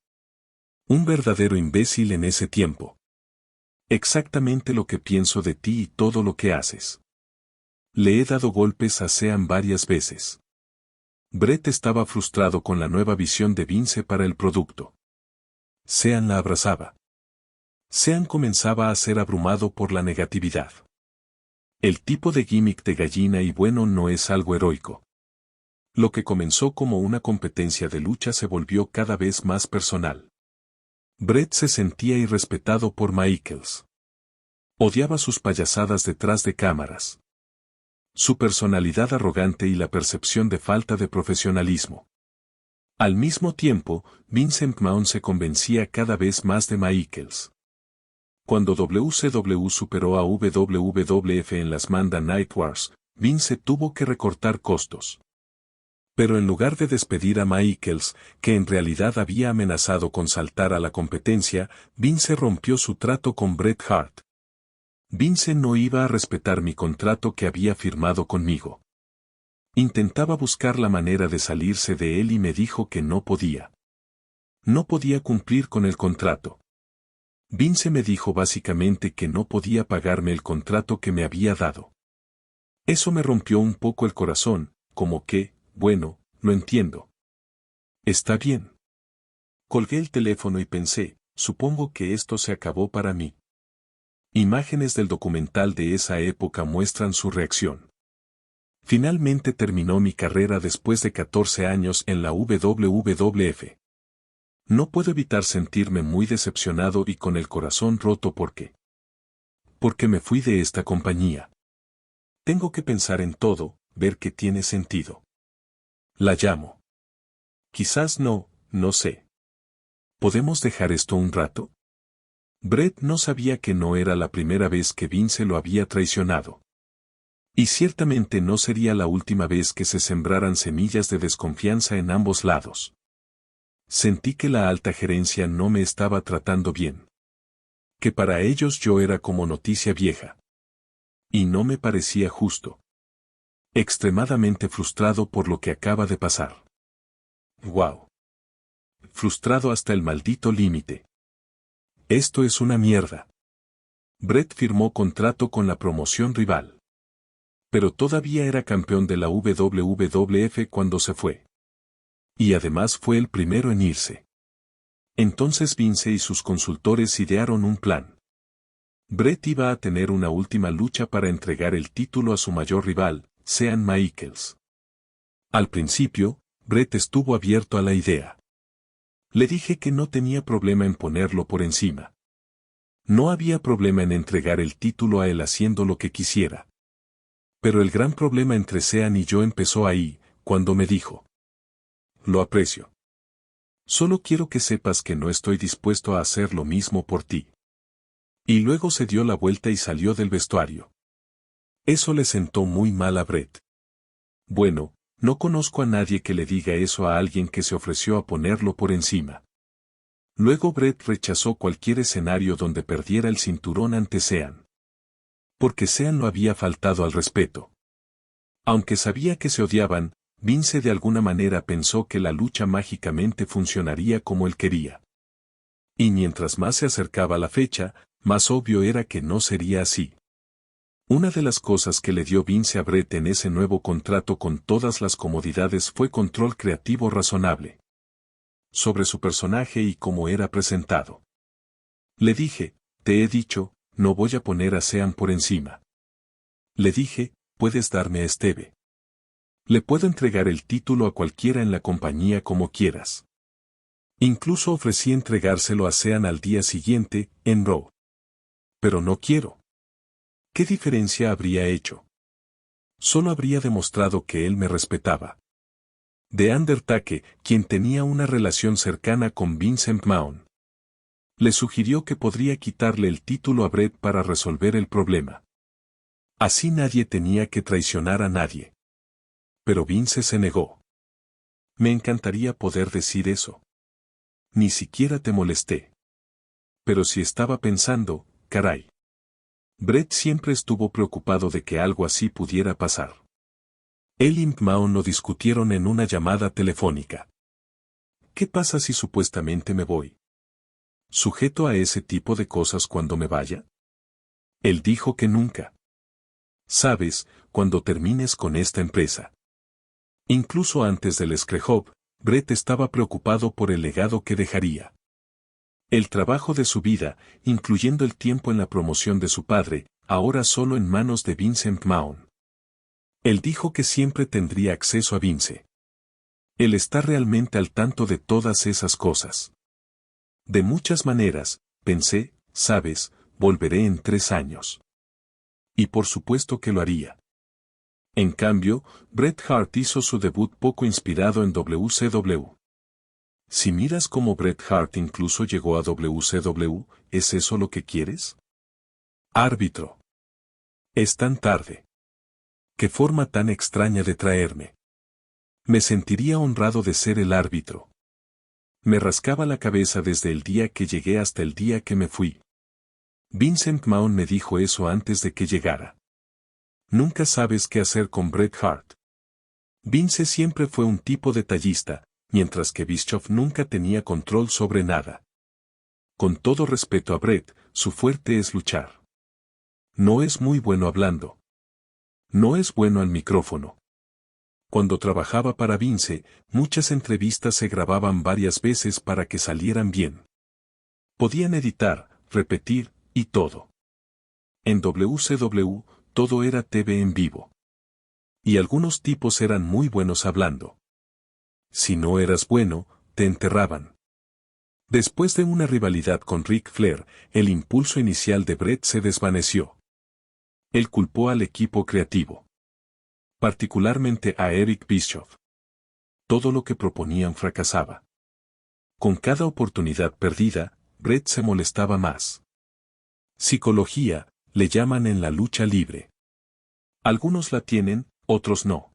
Un verdadero imbécil en ese tiempo. Exactamente lo que pienso de ti y todo lo que haces. Le he dado golpes a Shawn varias veces. Bret estaba frustrado con la nueva visión de Vince para el producto. Shawn la abrazaba. Shawn comenzaba a ser abrumado por la negatividad. El tipo de gimmick de gallina y bueno no es algo heroico. Lo que comenzó como una competencia de lucha se volvió cada vez más personal. Bret se sentía irrespetado por Michaels. Odiaba sus payasadas detrás de cámaras. Su personalidad arrogante y la percepción de falta de profesionalismo. Al mismo tiempo, Vince McMahon se convencía cada vez más de Michaels. Cuando WCW superó a WWF en las Monday Night Wars, Vince tuvo que recortar costos. Pero en lugar de despedir a Michaels, que en realidad había amenazado con saltar a la competencia, Vince rompió su trato con Bret Hart. Vince no iba a respetar mi contrato que había firmado conmigo. Intentaba buscar la manera de salirse de él y me dijo que no podía. No podía cumplir con el contrato. Vince me dijo básicamente que no podía pagarme el contrato que me había dado. Eso me rompió un poco el corazón, como que, bueno, lo entiendo. Está bien. Colgué el teléfono y pensé, supongo que esto se acabó para mí. Imágenes del documental de esa época muestran su reacción. Finalmente terminó mi carrera después de 14 años en la WWF. No puedo evitar sentirme muy decepcionado y con el corazón roto porque Porque me fui de esta compañía. Tengo que pensar en todo, ver que tiene sentido. La llamo. Quizás no, no sé. ¿Podemos dejar esto un rato? Brett no sabía que no era la primera vez que Vince lo había traicionado. Y ciertamente no sería la última vez que se sembraran semillas de desconfianza en ambos lados. Sentí que la alta gerencia no me estaba tratando bien. Que para ellos yo era como noticia vieja. Y no me parecía justo. Extremadamente frustrado por lo que acaba de pasar. ¡Wow! Frustrado hasta el maldito límite. Esto es una mierda. Brett firmó contrato con la promoción rival. Pero todavía era campeón de la WWF cuando se fue. Y además fue el primero en irse. Entonces Vince y sus consultores idearon un plan. Brett iba a tener una última lucha para entregar el título a su mayor rival, Shawn Michaels. Al principio, Brett estuvo abierto a la idea. Le dije que no tenía problema en ponerlo por encima. No había problema en entregar el título a él haciendo lo que quisiera. Pero el gran problema entre Shawn y yo empezó ahí, cuando me dijo: lo aprecio. Solo quiero que sepas que no estoy dispuesto a hacer lo mismo por ti. Y luego se dio la vuelta y salió del vestuario. Eso le sentó muy mal a Brett. Bueno, no conozco a nadie que le diga eso a alguien que se ofreció a ponerlo por encima. Luego Brett rechazó cualquier escenario donde perdiera el cinturón ante Shawn. Porque Shawn no había faltado al respeto. Aunque sabía que se odiaban, Vince de alguna manera pensó que la lucha mágicamente funcionaría como él quería. Y mientras más se acercaba la fecha, más obvio era que no sería así. Una de las cosas que le dio Vince a Brett en ese nuevo contrato con todas las comodidades fue control creativo razonable. Sobre su personaje y cómo era presentado. Le dije: te he dicho, no voy a poner a Shawn por encima. Le dije: puedes darme a Steve. Le puedo entregar el título a cualquiera en la compañía como quieras. Incluso ofrecí entregárselo a Shawn al día siguiente, en Raw. Pero no quiero. ¿Qué diferencia habría hecho? Solo habría demostrado que él me respetaba. The Undertaker, quien tenía una relación cercana con Vince McMahon, le sugirió que podría quitarle el título a Brett para resolver el problema. Así nadie tenía que traicionar a nadie. Pero Vince se negó. Me encantaría poder decir eso. Ni siquiera te molesté. Pero si estaba pensando, caray. Brett siempre estuvo preocupado de que algo así pudiera pasar. Él y McMahon lo discutieron en una llamada telefónica. ¿Qué pasa si supuestamente me voy? ¿Sujeto a ese tipo de cosas cuando me vaya? Él dijo que nunca. Sabes, cuando termines con esta empresa. Incluso antes del Screwjob, Brett estaba preocupado por el legado que dejaría. El trabajo de su vida, incluyendo el tiempo en la promoción de su padre, ahora solo en manos de Vince McMahon. Él dijo que siempre tendría acceso a Vince. Él está realmente al tanto de todas esas cosas. De muchas maneras, pensé, sabes, volveré en 3 años. Y por supuesto que lo haría. En cambio, Bret Hart hizo su debut poco inspirado en WCW. Si miras cómo Bret Hart incluso llegó a WCW, ¿es eso lo que quieres? Árbitro. Es tan tarde. Qué forma tan extraña de traerme. Me sentiría honrado de ser el árbitro. Me rascaba la cabeza desde el día que llegué hasta el día que me fui. Vince McMahon me dijo eso antes de que llegara. Nunca sabes qué hacer con Bret Hart. Vince siempre fue un tipo detallista, mientras que Bischoff nunca tenía control sobre nada. Con todo respeto a Bret, su fuerte es luchar. No es muy bueno hablando. No es bueno al micrófono. Cuando trabajaba para Vince, muchas entrevistas se grababan varias veces para que salieran bien. Podían editar, repetir, y todo. En WCW, todo era TV en vivo. Y algunos tipos eran muy buenos hablando. Si no eras bueno, te enterraban. Después de una rivalidad con Ric Flair, el impulso inicial de Bret se desvaneció. Él culpó al equipo creativo, particularmente a Eric Bischoff. Todo lo que proponían fracasaba. Con cada oportunidad perdida, Bret se molestaba más. Psicología, le llaman en la lucha libre. Algunos la tienen, otros no.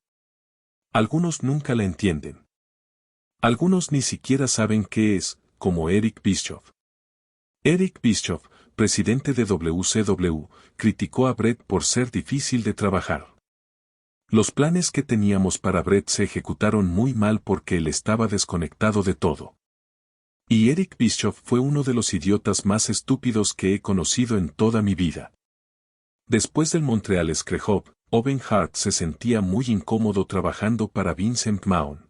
Algunos nunca la entienden. Algunos ni siquiera saben qué es, como Eric Bischoff. Eric Bischoff, presidente de WCW, criticó a Bret por ser difícil de trabajar. Los planes que teníamos para Bret se ejecutaron muy mal porque él estaba desconectado de todo. Y Eric Bischoff fue uno de los idiotas más estúpidos que he conocido en toda mi vida. Después del Montreal Screwjob, Owen Hart se sentía muy incómodo trabajando para Vince McMahon.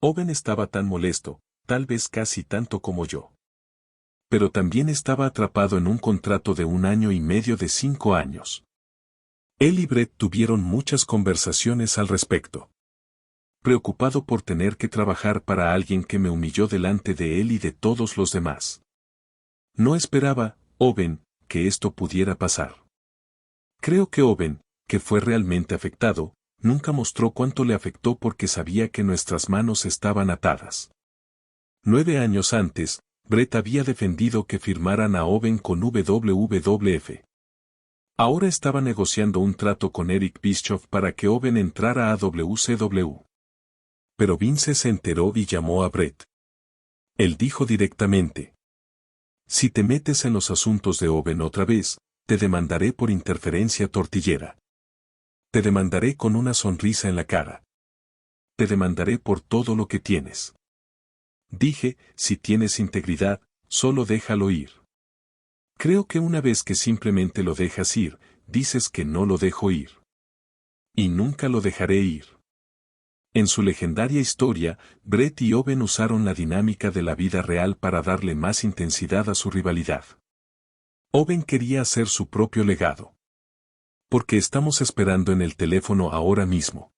Owen estaba tan molesto, tal vez casi tanto como yo. Pero también estaba atrapado en un contrato de 1 año y medio de 5 años. Él y Bret tuvieron muchas conversaciones al respecto. Preocupado por tener que trabajar para alguien que me humilló delante de él y de todos los demás. No esperaba, Owen, que esto pudiera pasar. Creo que Owen, que fue realmente afectado, nunca mostró cuánto le afectó porque sabía que nuestras manos estaban atadas. 9 años antes, Bret había defendido que firmaran a Owen con WWF. Ahora estaba negociando un trato con Eric Bischoff para que Owen entrara a WCW. Pero Vince se enteró y llamó a Bret. Él dijo directamente: si te metes en los asuntos de Owen otra vez, te demandaré por interferencia tortillera. Te demandaré con una sonrisa en la cara. Te demandaré por todo lo que tienes. Dije, si tienes integridad, solo déjalo ir. Creo que una vez que simplemente lo dejas ir, dices que no lo dejo ir. Y nunca lo dejaré ir. En su legendaria historia, Bret y Owen usaron la dinámica de la vida real para darle más intensidad a su rivalidad. Owen quería hacer su propio legado. Porque estamos esperando en el teléfono ahora mismo.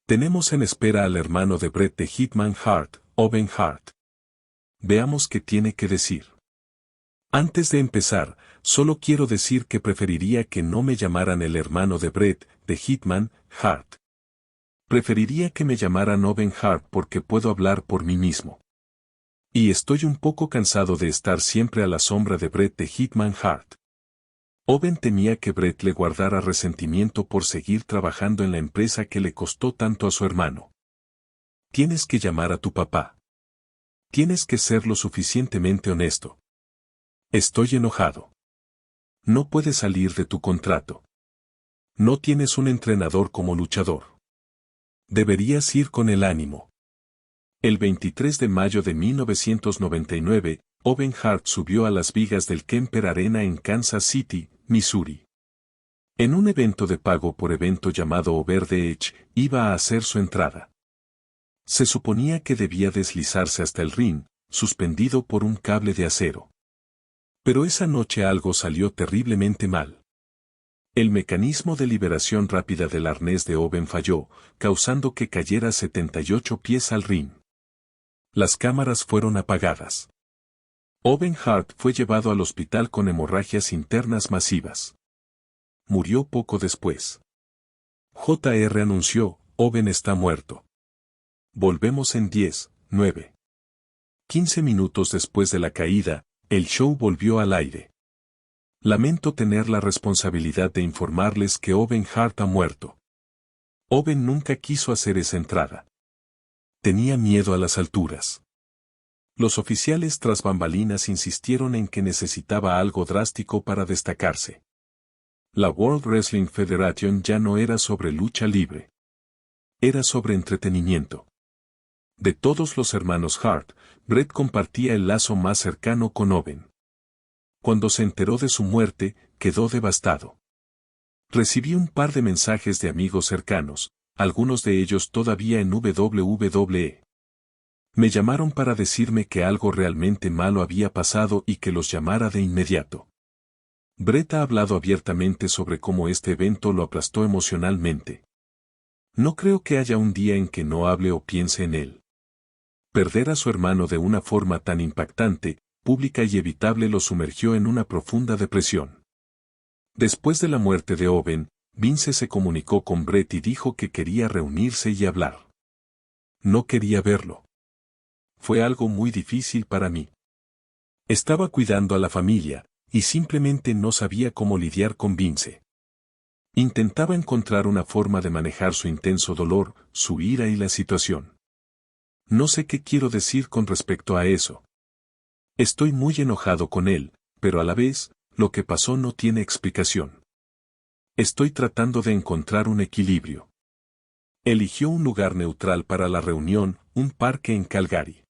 Tenemos en espera al hermano de Bret the Hitman Hart, Owen Hart. Veamos qué tiene que decir. Antes de empezar, solo quiero decir que preferiría que no me llamaran el hermano de Bret, the Hitman, Hart. Preferiría que me llamaran Owen Hart porque puedo hablar por mí mismo. Y estoy un poco cansado de estar siempre a la sombra de Bret the Hitman Hart. Owen temía que Bret le guardara resentimiento por seguir trabajando en la empresa que le costó tanto a su hermano. Tienes que llamar a tu papá. Tienes que ser lo suficientemente honesto. Estoy enojado. No puedes salir de tu contrato. No tienes un entrenador como luchador. Deberías ir con el ánimo. El 23 de mayo de 1999, Owen Hart subió a las vigas del Kemper Arena en Kansas City, Missouri. En un evento de pago por evento llamado Over the Edge, iba a hacer su entrada. Se suponía que debía deslizarse hasta el ring, suspendido por un cable de acero. Pero esa noche algo salió terriblemente mal. El mecanismo de liberación rápida del arnés de Owen falló, causando que cayera 78 pies al ring. Las cámaras fueron apagadas. Owen Hart fue llevado al hospital con hemorragias internas masivas. Murió poco después. JR anunció, Owen está muerto. Volvemos en 10, 9. 15 minutos después de la caída, el show volvió al aire. Lamento tener la responsabilidad de informarles que Owen Hart ha muerto. Owen nunca quiso hacer esa entrada. Tenía miedo a las alturas. Los oficiales tras bambalinas insistieron en que necesitaba algo drástico para destacarse. La World Wrestling Federation ya no era sobre lucha libre. Era sobre entretenimiento. De todos los hermanos Hart, Bret compartía el lazo más cercano con Owen. Cuando se enteró de su muerte, quedó devastado. Recibí un par de mensajes de amigos cercanos, algunos de ellos todavía en WWE. Me llamaron para decirme que algo realmente malo había pasado y que los llamara de inmediato. Bret ha hablado abiertamente sobre cómo este evento lo aplastó emocionalmente. No creo que haya un día en que no hable o piense en él. Perder a su hermano de una forma tan impactante, pública y evitable lo sumergió en una profunda depresión. Después de la muerte de Owen, Vince se comunicó con Brett y dijo que quería reunirse y hablar. No quería verlo. Fue algo muy difícil para mí. Estaba cuidando a la familia, y simplemente no sabía cómo lidiar con Vince. Intentaba encontrar una forma de manejar su intenso dolor, su ira y la situación. No sé qué quiero decir con respecto a eso. Estoy muy enojado con él, pero a la vez, lo que pasó no tiene explicación. Estoy tratando de encontrar un equilibrio. Eligió un lugar neutral para la reunión, un parque en Calgary.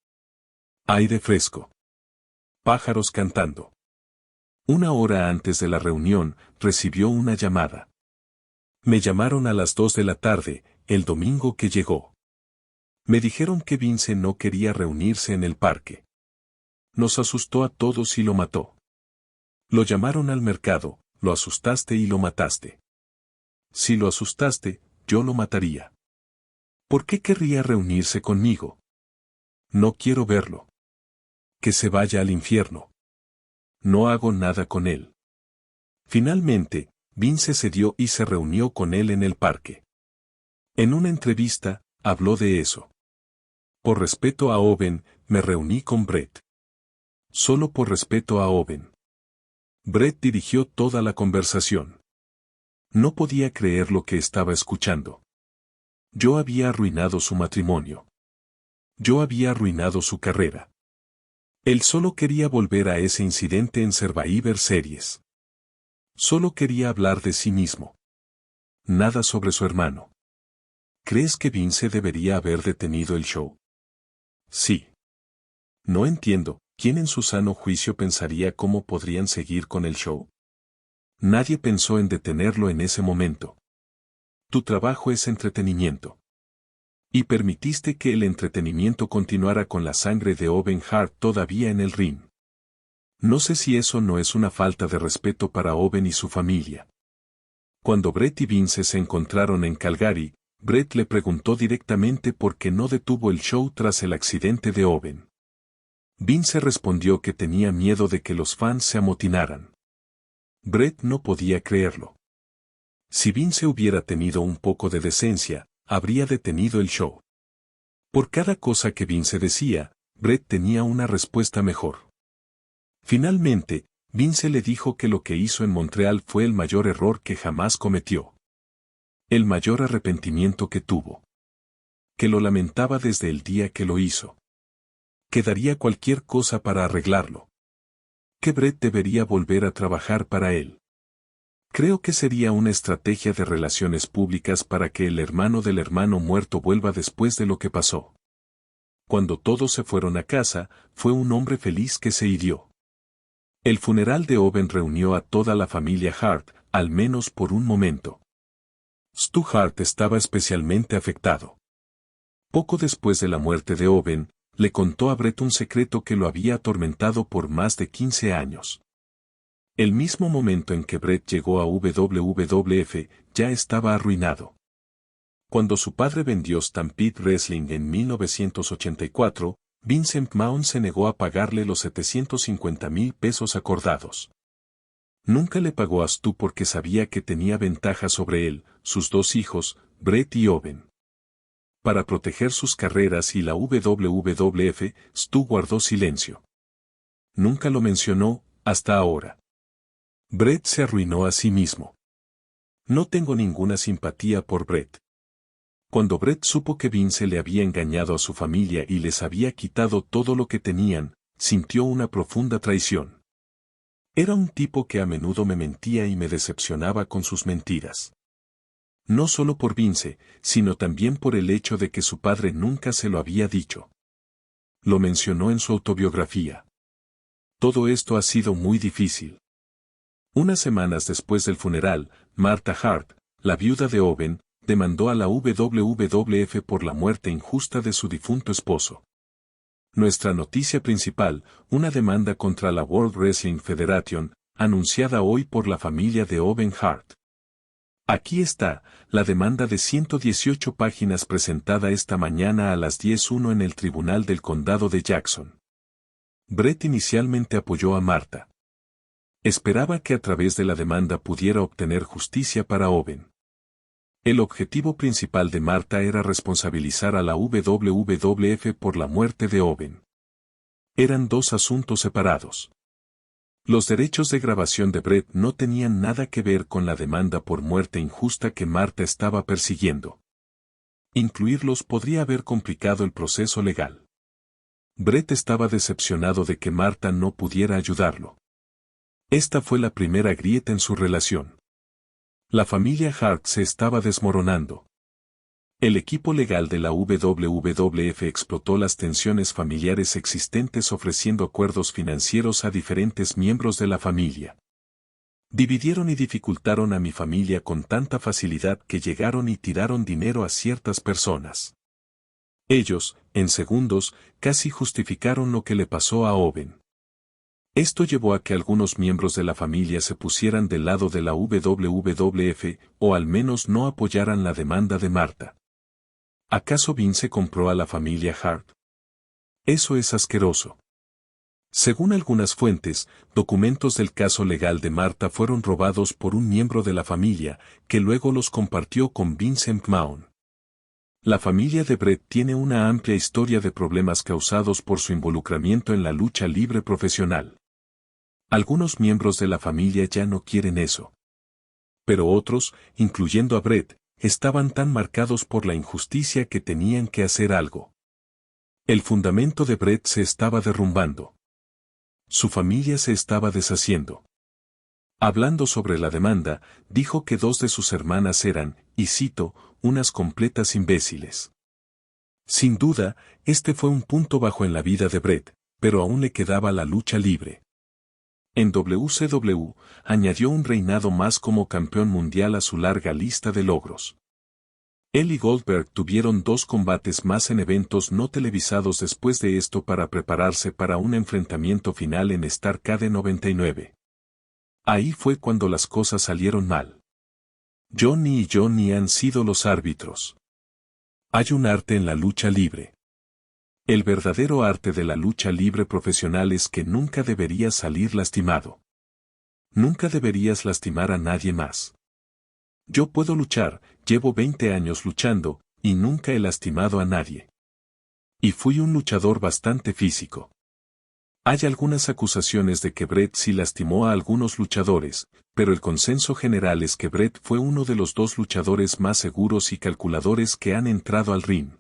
Aire fresco. Pájaros cantando. Una hora antes de la reunión, recibió una llamada. Me llamaron a las 2 de la tarde, el domingo que llegó. Me dijeron que Vince no quería reunirse en el parque. Nos asustó a todos y lo mató. Lo llamaron al mercado, lo asustaste y lo mataste. Si lo asustaste, yo lo mataría. ¿Por qué querría reunirse conmigo? No quiero verlo. Que se vaya al infierno. No hago nada con él. Finalmente, Vince cedió y se reunió con él en el parque. En una entrevista, habló de eso. Por respeto a Owen, me reuní con Brett. Solo por respeto a Owen. Brett dirigió toda la conversación. No podía creer lo que estaba escuchando. Yo había arruinado su matrimonio. Yo había arruinado su carrera. Él solo quería volver a ese incidente en Survivor Series. Solo quería hablar de sí mismo. Nada sobre su hermano. ¿Crees que Vince debería haber detenido el show? Sí. No entiendo, ¿quién en su sano juicio pensaría cómo podrían seguir con el show? Nadie pensó en detenerlo en ese momento. Tu trabajo es entretenimiento. Y permitiste que el entretenimiento continuara con la sangre de Owen Hart todavía en el ring. No sé si eso no es una falta de respeto para Owen y su familia. Cuando Brett y Vince se encontraron en Calgary, Brett le preguntó directamente por qué no detuvo el show tras el accidente de Owen. Vince respondió que tenía miedo de que los fans se amotinaran. Brett no podía creerlo. Si Vince hubiera tenido un poco de decencia, habría detenido el show. Por cada cosa que Vince decía, Brett tenía una respuesta mejor. Finalmente, Vince le dijo que lo que hizo en Montreal fue el mayor error que jamás cometió. El mayor arrepentimiento que tuvo. Que lo lamentaba desde el día que lo hizo. Que daría cualquier cosa para arreglarlo. Que Brett debería volver a trabajar para él. Creo que sería una estrategia de relaciones públicas para que el hermano del hermano muerto vuelva después de lo que pasó. Cuando todos se fueron a casa, fue un hombre feliz que se hirió. El funeral de Owen reunió a toda la familia Hart, al menos por un momento. Stu Hart estaba especialmente afectado. Poco después de la muerte de Owen, le contó a Brett un secreto que lo había atormentado por más de 15 años. El mismo momento en que Brett llegó a WWF, ya estaba arruinado. Cuando su padre vendió Stampede Wrestling en 1984, Vince McMahon se negó a pagarle los $750,000 acordados. Nunca le pagó a Stu porque sabía que tenía ventaja sobre él, sus dos hijos, Brett y Owen. Para proteger sus carreras y la WWF, Stu guardó silencio. Nunca lo mencionó, hasta ahora. Brett se arruinó a sí mismo. No tengo ninguna simpatía por Brett. Cuando Brett supo que Vince le había engañado a su familia y les había quitado todo lo que tenían, sintió una profunda traición. Era un tipo que a menudo me mentía y me decepcionaba con sus mentiras. No solo por Vince, sino también por el hecho de que su padre nunca se lo había dicho. Lo mencionó en su autobiografía. Todo esto ha sido muy difícil. Unas semanas después del funeral, Martha Hart, la viuda de Owen, demandó a la WWF por la muerte injusta de su difunto esposo. Nuestra noticia principal, una demanda contra la World Wrestling Federation, anunciada hoy por la familia de Owen Hart. Aquí está, la demanda de 118 páginas presentada esta mañana a las 10:01 en el Tribunal del Condado de Jackson. Brett inicialmente apoyó a Martha. Esperaba que a través de la demanda pudiera obtener justicia para Owen. El objetivo principal de Martha era responsabilizar a la WWF por la muerte de Owen. Eran dos asuntos separados. Los derechos de grabación de Brett no tenían nada que ver con la demanda por muerte injusta que Martha estaba persiguiendo. Incluirlos podría haber complicado el proceso legal. Brett estaba decepcionado de que Martha no pudiera ayudarlo. Esta fue la primera grieta en su relación. La familia Hart se estaba desmoronando. El equipo legal de la WWF explotó las tensiones familiares existentes ofreciendo acuerdos financieros a diferentes miembros de la familia. Dividieron y dificultaron a mi familia con tanta facilidad que llegaron y tiraron dinero a ciertas personas. Ellos, en segundos, casi justificaron lo que le pasó a Owen. Esto llevó a que algunos miembros de la familia se pusieran del lado de la WWF, o al menos no apoyaran la demanda de Martha. ¿Acaso Vince compró a la familia Hart? Eso es asqueroso. Según algunas fuentes, documentos del caso legal de Martha fueron robados por un miembro de la familia, que luego los compartió con Vince McMahon. La familia de Brett tiene una amplia historia de problemas causados por su involucramiento en la lucha libre profesional. Algunos miembros de la familia ya no quieren eso. Pero otros, incluyendo a Brett, estaban tan marcados por la injusticia que tenían que hacer algo. El fundamento de Brett se estaba derrumbando. Su familia se estaba deshaciendo. Hablando sobre la demanda, dijo que dos de sus hermanas eran, y cito, unas completas imbéciles. Sin duda, este fue un punto bajo en la vida de Brett, pero aún le quedaba la lucha libre. En WCW, añadió un reinado más como campeón mundial a su larga lista de logros. Él y Goldberg tuvieron dos combates más en eventos no televisados después de esto para prepararse para un enfrentamiento final en Starrcade 99. Ahí fue cuando las cosas salieron mal. Johnny y Johnny han sido los árbitros. Hay un arte en la lucha libre. El verdadero arte de la lucha libre profesional es que nunca deberías salir lastimado. Nunca deberías lastimar a nadie más. Yo puedo luchar, llevo 20 años luchando, y nunca he lastimado a nadie. Y fui un luchador bastante físico. Hay algunas acusaciones de que Brett sí lastimó a algunos luchadores, pero el consenso general es que Brett fue uno de los dos luchadores más seguros y calculadores que han entrado al ring.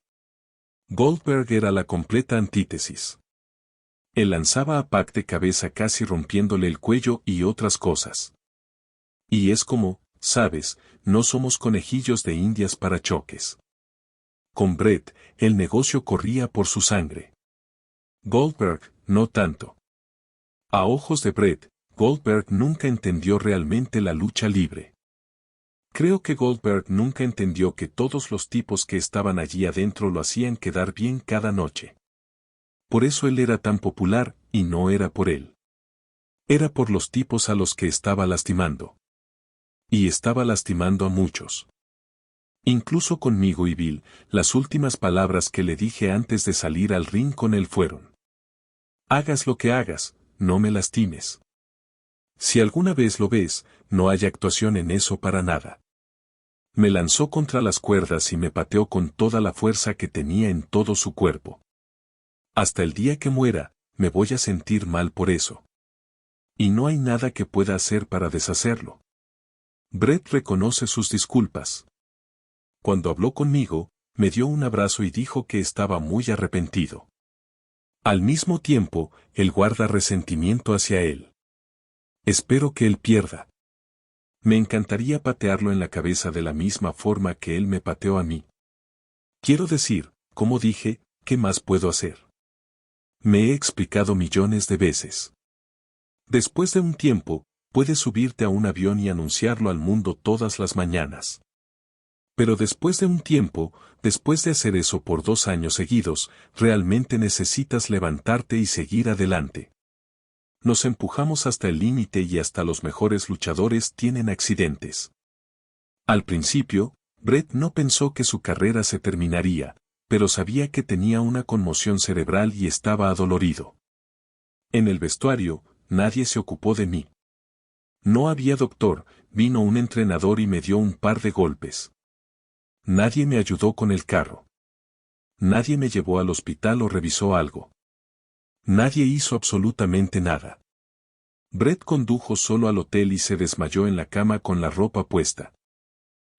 Goldberg era la completa antítesis. Él lanzaba a Pac de cabeza casi rompiéndole el cuello y otras cosas. Y es como, sabes, no somos conejillos de indias para choques. Con Brett, el negocio corría por su sangre. Goldberg, no tanto. A ojos de Brett, Goldberg nunca entendió realmente la lucha libre. Creo que Goldberg nunca entendió que todos los tipos que estaban allí adentro lo hacían quedar bien cada noche. Por eso él era tan popular, y no era por él. Era por los tipos a los que estaba lastimando. Y estaba lastimando a muchos. Incluso conmigo y Bill, las últimas palabras que le dije antes de salir al ring con él fueron: hagas lo que hagas, no me lastimes. Si alguna vez lo ves, no hay actuación en eso para nada. Me lanzó contra las cuerdas y me pateó con toda la fuerza que tenía en todo su cuerpo. Hasta el día que muera, me voy a sentir mal por eso. Y no hay nada que pueda hacer para deshacerlo. Brett reconoce sus disculpas. Cuando habló conmigo, me dio un abrazo y dijo que estaba muy arrepentido. Al mismo tiempo, él guarda resentimiento hacia él. Espero que él pierda. Me encantaría patearlo en la cabeza de la misma forma que él me pateó a mí. Quiero decir, como dije, ¿qué más puedo hacer? Me he explicado millones de veces. Después de un tiempo, puedes subirte a un avión y anunciarlo al mundo todas las mañanas. Pero después de un tiempo, después de hacer eso por 2 años seguidos, realmente necesitas levantarte y seguir adelante. Nos empujamos hasta el límite y hasta los mejores luchadores tienen accidentes. Al principio, Brett no pensó que su carrera se terminaría, pero sabía que tenía una conmoción cerebral y estaba adolorido. En el vestuario, nadie se ocupó de mí. No había doctor, vino un entrenador y me dio un par de golpes. Nadie me ayudó con el carro. Nadie me llevó al hospital o revisó algo. Nadie hizo absolutamente nada. Brett condujo solo al hotel y se desmayó en la cama con la ropa puesta.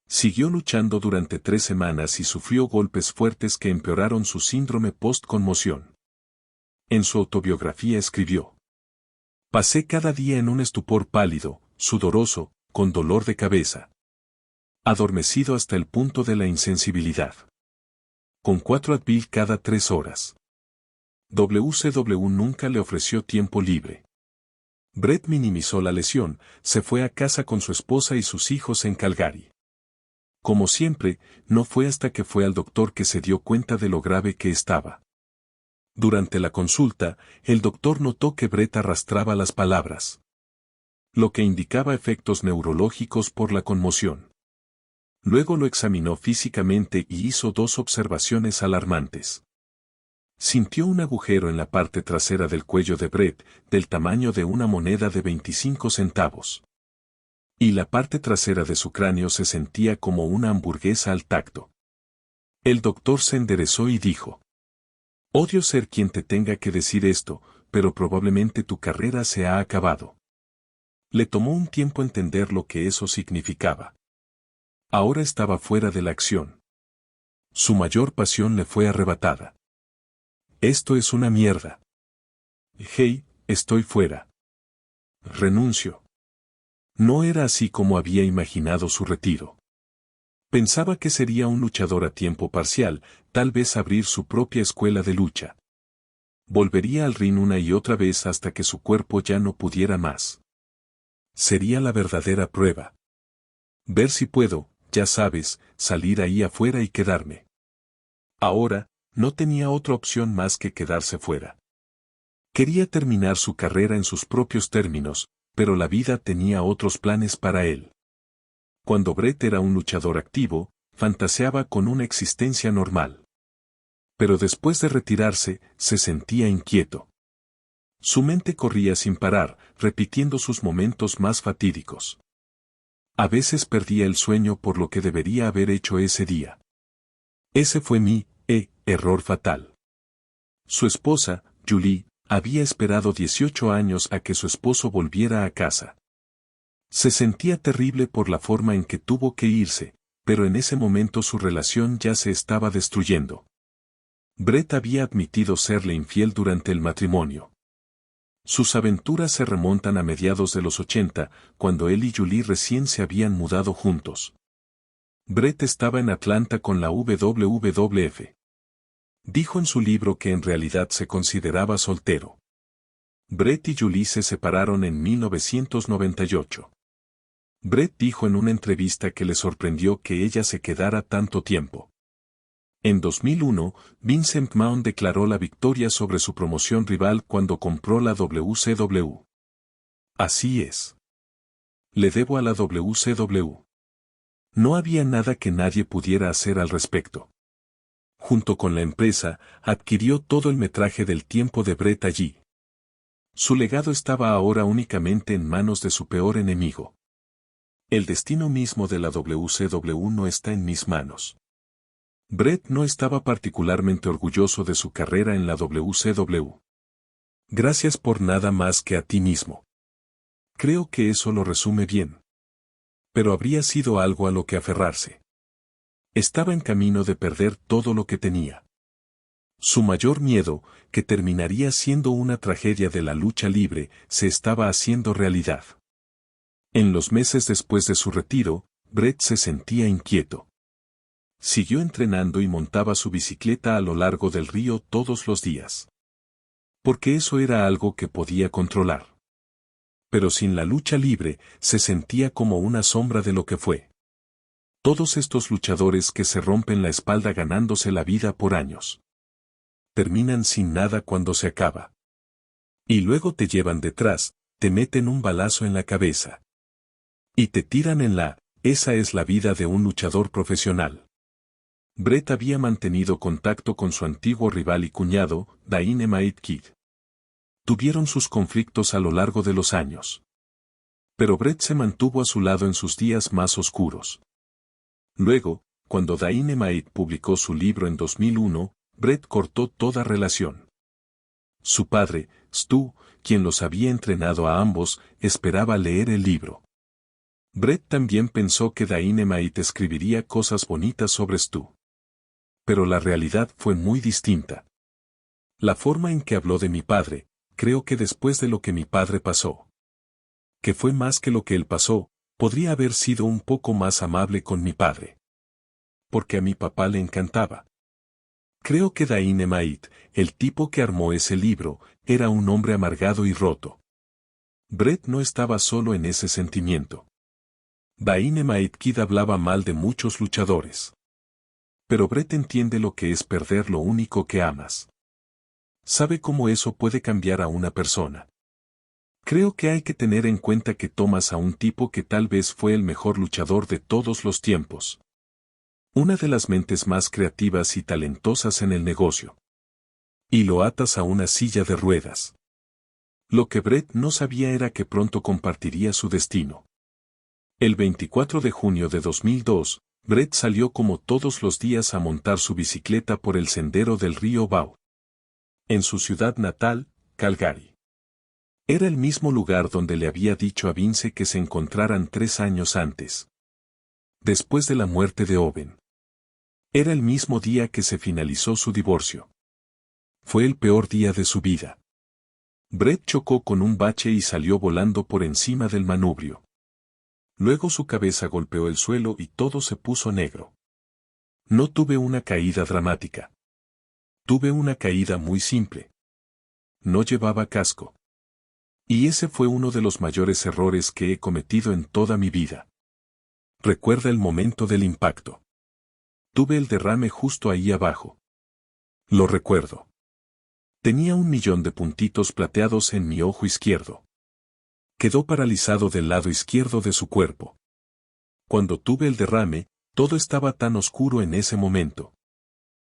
Siguió luchando durante 3 semanas y sufrió golpes fuertes que empeoraron su síndrome post-conmoción. En su autobiografía escribió: "Pasé cada día en un estupor pálido, sudoroso, con dolor de cabeza. Adormecido hasta el punto de la insensibilidad. Con 4 Advil cada 3 horas. WCW nunca le ofreció tiempo libre". Brett minimizó la lesión, se fue a casa con su esposa y sus hijos en Calgary. Como siempre, no fue hasta que fue al doctor que se dio cuenta de lo grave que estaba. Durante la consulta, el doctor notó que Brett arrastraba las palabras, lo que indicaba efectos neurológicos por la conmoción. Luego lo examinó físicamente y hizo 2 observaciones alarmantes. Sintió un agujero en la parte trasera del cuello de Brett, del tamaño de una moneda de 25 centavos. Y la parte trasera de su cráneo se sentía como una hamburguesa al tacto. El doctor se enderezó y dijo: "Odio ser quien te tenga que decir esto, pero probablemente tu carrera se ha acabado". Le tomó un tiempo entender lo que eso significaba. Ahora estaba fuera de la acción. Su mayor pasión le fue arrebatada. Esto es una mierda. Hey, estoy fuera. Renuncio. No era así como había imaginado su retiro. Pensaba que sería un luchador a tiempo parcial, tal vez abrir su propia escuela de lucha. Volvería al ring una y otra vez hasta que su cuerpo ya no pudiera más. Sería la verdadera prueba. Ver si puedo, ya sabes, salir ahí afuera y quedarme. Ahora, no tenía otra opción más que quedarse fuera. Quería terminar su carrera en sus propios términos, pero la vida tenía otros planes para él. Cuando Brett era un luchador activo, fantaseaba con una existencia normal. Pero después de retirarse, se sentía inquieto. Su mente corría sin parar, repitiendo sus momentos más fatídicos. A veces perdía el sueño por lo que debería haber hecho ese día. Ese fue mi error fatal. Su esposa, Julie, había esperado 18 años a que su esposo volviera a casa. Se sentía terrible por la forma en que tuvo que irse, pero en ese momento su relación ya se estaba destruyendo. Brett había admitido serle infiel durante el matrimonio. Sus aventuras se remontan a mediados de los 80, cuando él y Julie recién se habían mudado juntos. Brett estaba en Atlanta con la WWF. Dijo en su libro que en realidad se consideraba soltero. Brett y Julie se separaron en 1998. Brett dijo en una entrevista que le sorprendió que ella se quedara tanto tiempo. En 2001, Vince McMahon declaró la victoria sobre su promoción rival cuando compró la WCW. Así es. Le debo a la WCW. No había nada que nadie pudiera hacer al respecto. Junto con la empresa, adquirió todo el metraje del tiempo de Brett allí. Su legado estaba ahora únicamente en manos de su peor enemigo. El destino mismo de la WCW no está en mis manos. Brett no estaba particularmente orgulloso de su carrera en la WCW. Gracias por nada más que a ti mismo. Creo que eso lo resume bien. Pero habría sido algo a lo que aferrarse. Estaba en camino de perder todo lo que tenía. Su mayor miedo, que terminaría siendo una tragedia de la lucha libre, se estaba haciendo realidad. En los meses después de su retiro, Brett se sentía inquieto. Siguió entrenando y montaba su bicicleta a lo largo del río todos los días. Porque eso era algo que podía controlar. Pero sin la lucha libre, se sentía como una sombra de lo que fue. Todos estos luchadores que se rompen la espalda ganándose la vida por años. Terminan sin nada cuando se acaba. Y luego te llevan detrás, te meten un balazo en la cabeza. Y te tiran en la Esa es la vida de un luchador profesional. Bret había mantenido contacto con su antiguo rival y cuñado, Dynamite Kid. Tuvieron sus conflictos a lo largo de los años. Pero Bret se mantuvo a su lado en sus días más oscuros. Luego, cuando Dynamite publicó su libro en 2001, Bret cortó toda relación. Su padre, Stu, quien los había entrenado a ambos, esperaba leer el libro. Bret también pensó que Dynamite escribiría cosas bonitas sobre Stu. Pero la realidad fue muy distinta. La forma en que habló de mi padre, creo que después de lo que mi padre pasó, que fue más que lo que él pasó, podría haber sido un poco más amable con mi padre. Porque a mi papá le encantaba. Creo que Dynamite, el tipo que armó ese libro, era un hombre amargado y roto. Bret no estaba solo en ese sentimiento. Dynamite Kid hablaba mal de muchos luchadores. Pero Bret entiende lo que es perder lo único que amas. Sabe cómo eso puede cambiar a una persona. Creo que hay que tener en cuenta que tomas a un tipo que tal vez fue el mejor luchador de todos los tiempos. Una de las mentes más creativas y talentosas en el negocio. Y lo atas a una silla de ruedas. Lo que Bret no sabía era que pronto compartiría su destino. El 24 de junio de 2002, Bret salió como todos los días a montar su bicicleta por el sendero del río Bow. En su ciudad natal, Calgary. Era el mismo lugar donde le había dicho a Vince que se encontraran 3 años antes. Después de la muerte de Owen. Era el mismo día que se finalizó su divorcio. Fue el peor día de su vida. Bret chocó con un bache y salió volando por encima del manubrio. Luego su cabeza golpeó el suelo y todo se puso negro. No tuve una caída dramática. Tuve una caída muy simple. No llevaba casco. Y ese fue uno de los mayores errores que he cometido en toda mi vida. Recuerda el momento del impacto. Tuve el derrame justo ahí abajo. Lo recuerdo. Tenía 1.000.000 de puntitos plateados en mi ojo izquierdo. Quedó paralizado del lado izquierdo de su cuerpo. Cuando tuve el derrame, todo estaba tan oscuro en ese momento.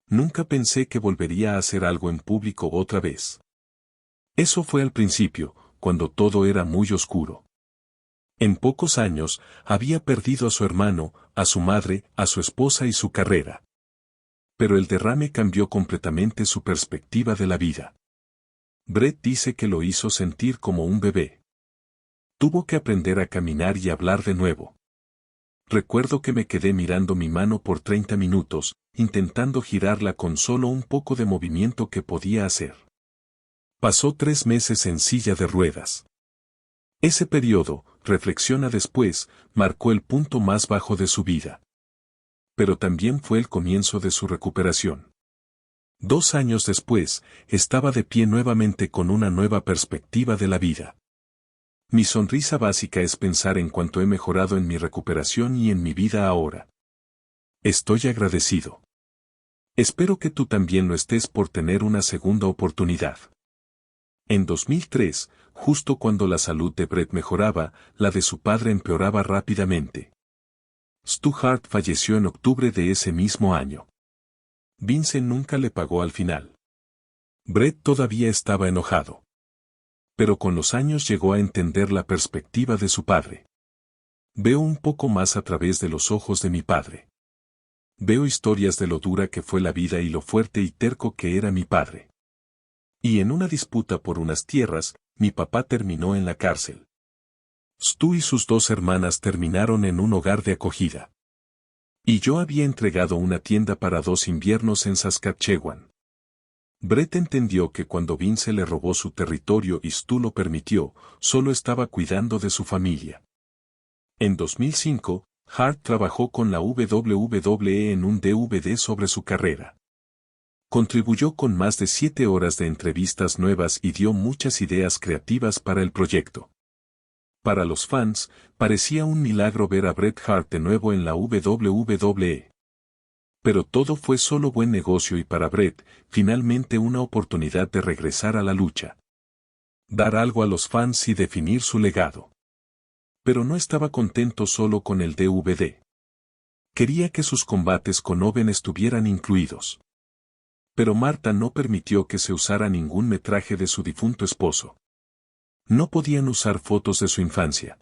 Nunca pensé que volvería a hacer algo en público otra vez. Eso fue al principio, cuando todo era muy oscuro. En pocos años, había perdido a su hermano, a su madre, a su esposa y su carrera. Pero el derrame cambió completamente su perspectiva de la vida. Bret dice que lo hizo sentir como un bebé. Tuvo que aprender a caminar y hablar de nuevo. Recuerdo que me quedé mirando mi mano por 30 minutos, intentando girarla con solo un poco de movimiento que podía hacer. Pasó 3 meses en silla de ruedas. Ese periodo, reflexiona después, marcó el punto más bajo de su vida. Pero también fue el comienzo de su recuperación. 2 años después, estaba de pie nuevamente con una nueva perspectiva de la vida. Mi sonrisa básica es pensar en cuánto he mejorado en mi recuperación y en mi vida ahora. Estoy agradecido. Espero que tú también lo estés por tener una segunda oportunidad. En 2003, justo cuando la salud de Bret mejoraba, la de su padre empeoraba rápidamente. Stu Hart falleció en octubre de ese mismo año. Vince nunca le pagó al final. Bret todavía estaba enojado. Pero con los años llegó a entender la perspectiva de su padre. Veo un poco más a través de los ojos de mi padre. Veo historias de lo dura que fue la vida y lo fuerte y terco que era mi padre. Y en una disputa por unas tierras, mi papá terminó en la cárcel. Stu y sus 2 hermanas terminaron en un hogar de acogida. Y yo había entregado una tienda para 2 inviernos en Saskatchewan. Bret entendió que cuando Vince le robó su territorio y Stu lo permitió, solo estaba cuidando de su familia. En 2005, Hart trabajó con la WWE en un DVD sobre su carrera. Contribuyó con más de 7 horas de entrevistas nuevas y dio muchas ideas creativas para el proyecto. Para los fans, parecía un milagro ver a Bret Hart de nuevo en la WWE. Pero todo fue solo buen negocio y para Bret, finalmente una oportunidad de regresar a la lucha. Dar algo a los fans y definir su legado. Pero no estaba contento solo con el DVD. Quería que sus combates con Owen estuvieran incluidos. Pero Marta no permitió que se usara ningún metraje de su difunto esposo. No podían usar fotos de su infancia.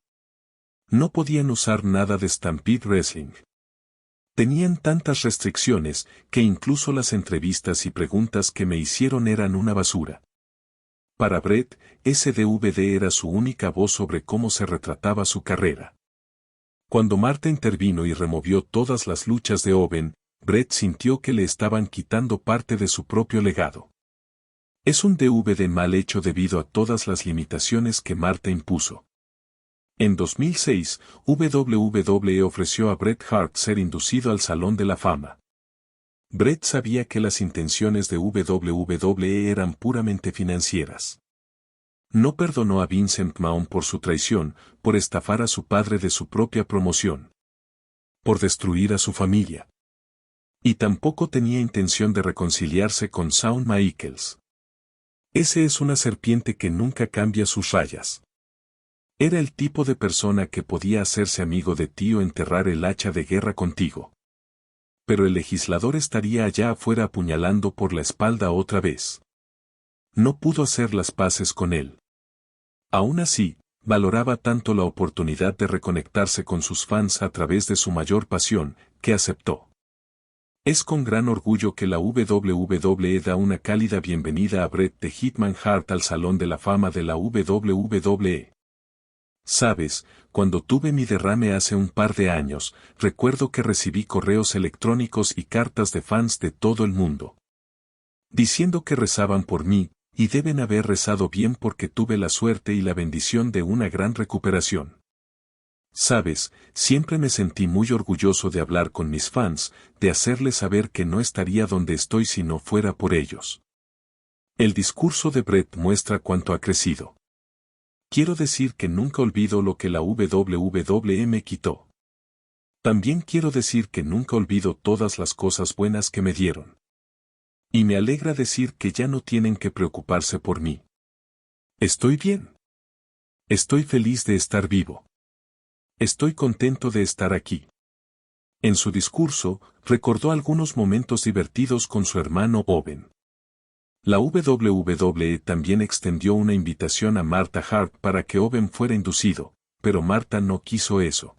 No podían usar nada de Stampede Wrestling. Tenían tantas restricciones que incluso las entrevistas y preguntas que me hicieron eran una basura. Para Bret, ese DVD era su única voz sobre cómo se retrataba su carrera. Cuando Marta intervino y removió todas las luchas de Owen, Bret sintió que le estaban quitando parte de su propio legado. Es un DVD mal hecho debido a todas las limitaciones que Marta impuso. En 2006, WWE ofreció a Bret Hart ser inducido al Salón de la Fama. Bret sabía que las intenciones de WWE eran puramente financieras. No perdonó a Vincent McMahon por su traición, por estafar a su padre de su propia promoción, por destruir a su familia. Y tampoco tenía intención de reconciliarse con Shawn Michaels. Ese es una serpiente que nunca cambia sus rayas. Era el tipo de persona que podía hacerse amigo de ti o enterrar el hacha de guerra contigo. Pero el legislador estaría allá afuera apuñalando por la espalda otra vez. No pudo hacer las paces con él. Aún así, valoraba tanto la oportunidad de reconectarse con sus fans a través de su mayor pasión, que aceptó. Es con gran orgullo que la WWE da una cálida bienvenida a Bret the Hitman Hart al Salón de la Fama de la WWE. Sabes, cuando tuve mi derrame hace un par de años, recuerdo que recibí correos electrónicos y cartas de fans de todo el mundo, diciendo que rezaban por mí, y deben haber rezado bien porque tuve la suerte y la bendición de una gran recuperación. Sabes, siempre me sentí muy orgulloso de hablar con mis fans, de hacerles saber que no estaría donde estoy si no fuera por ellos. El discurso de Bret muestra cuánto ha crecido. Quiero decir que nunca olvido lo que la WWE me quitó. También quiero decir que nunca olvido todas las cosas buenas que me dieron. Y me alegra decir que ya no tienen que preocuparse por mí. Estoy bien. Estoy feliz de estar vivo. Estoy contento de estar aquí. En su discurso, recordó algunos momentos divertidos con su hermano Owen. La WWE también extendió una invitación a Marta Hart para que Owen fuera inducido, pero Marta no quiso eso.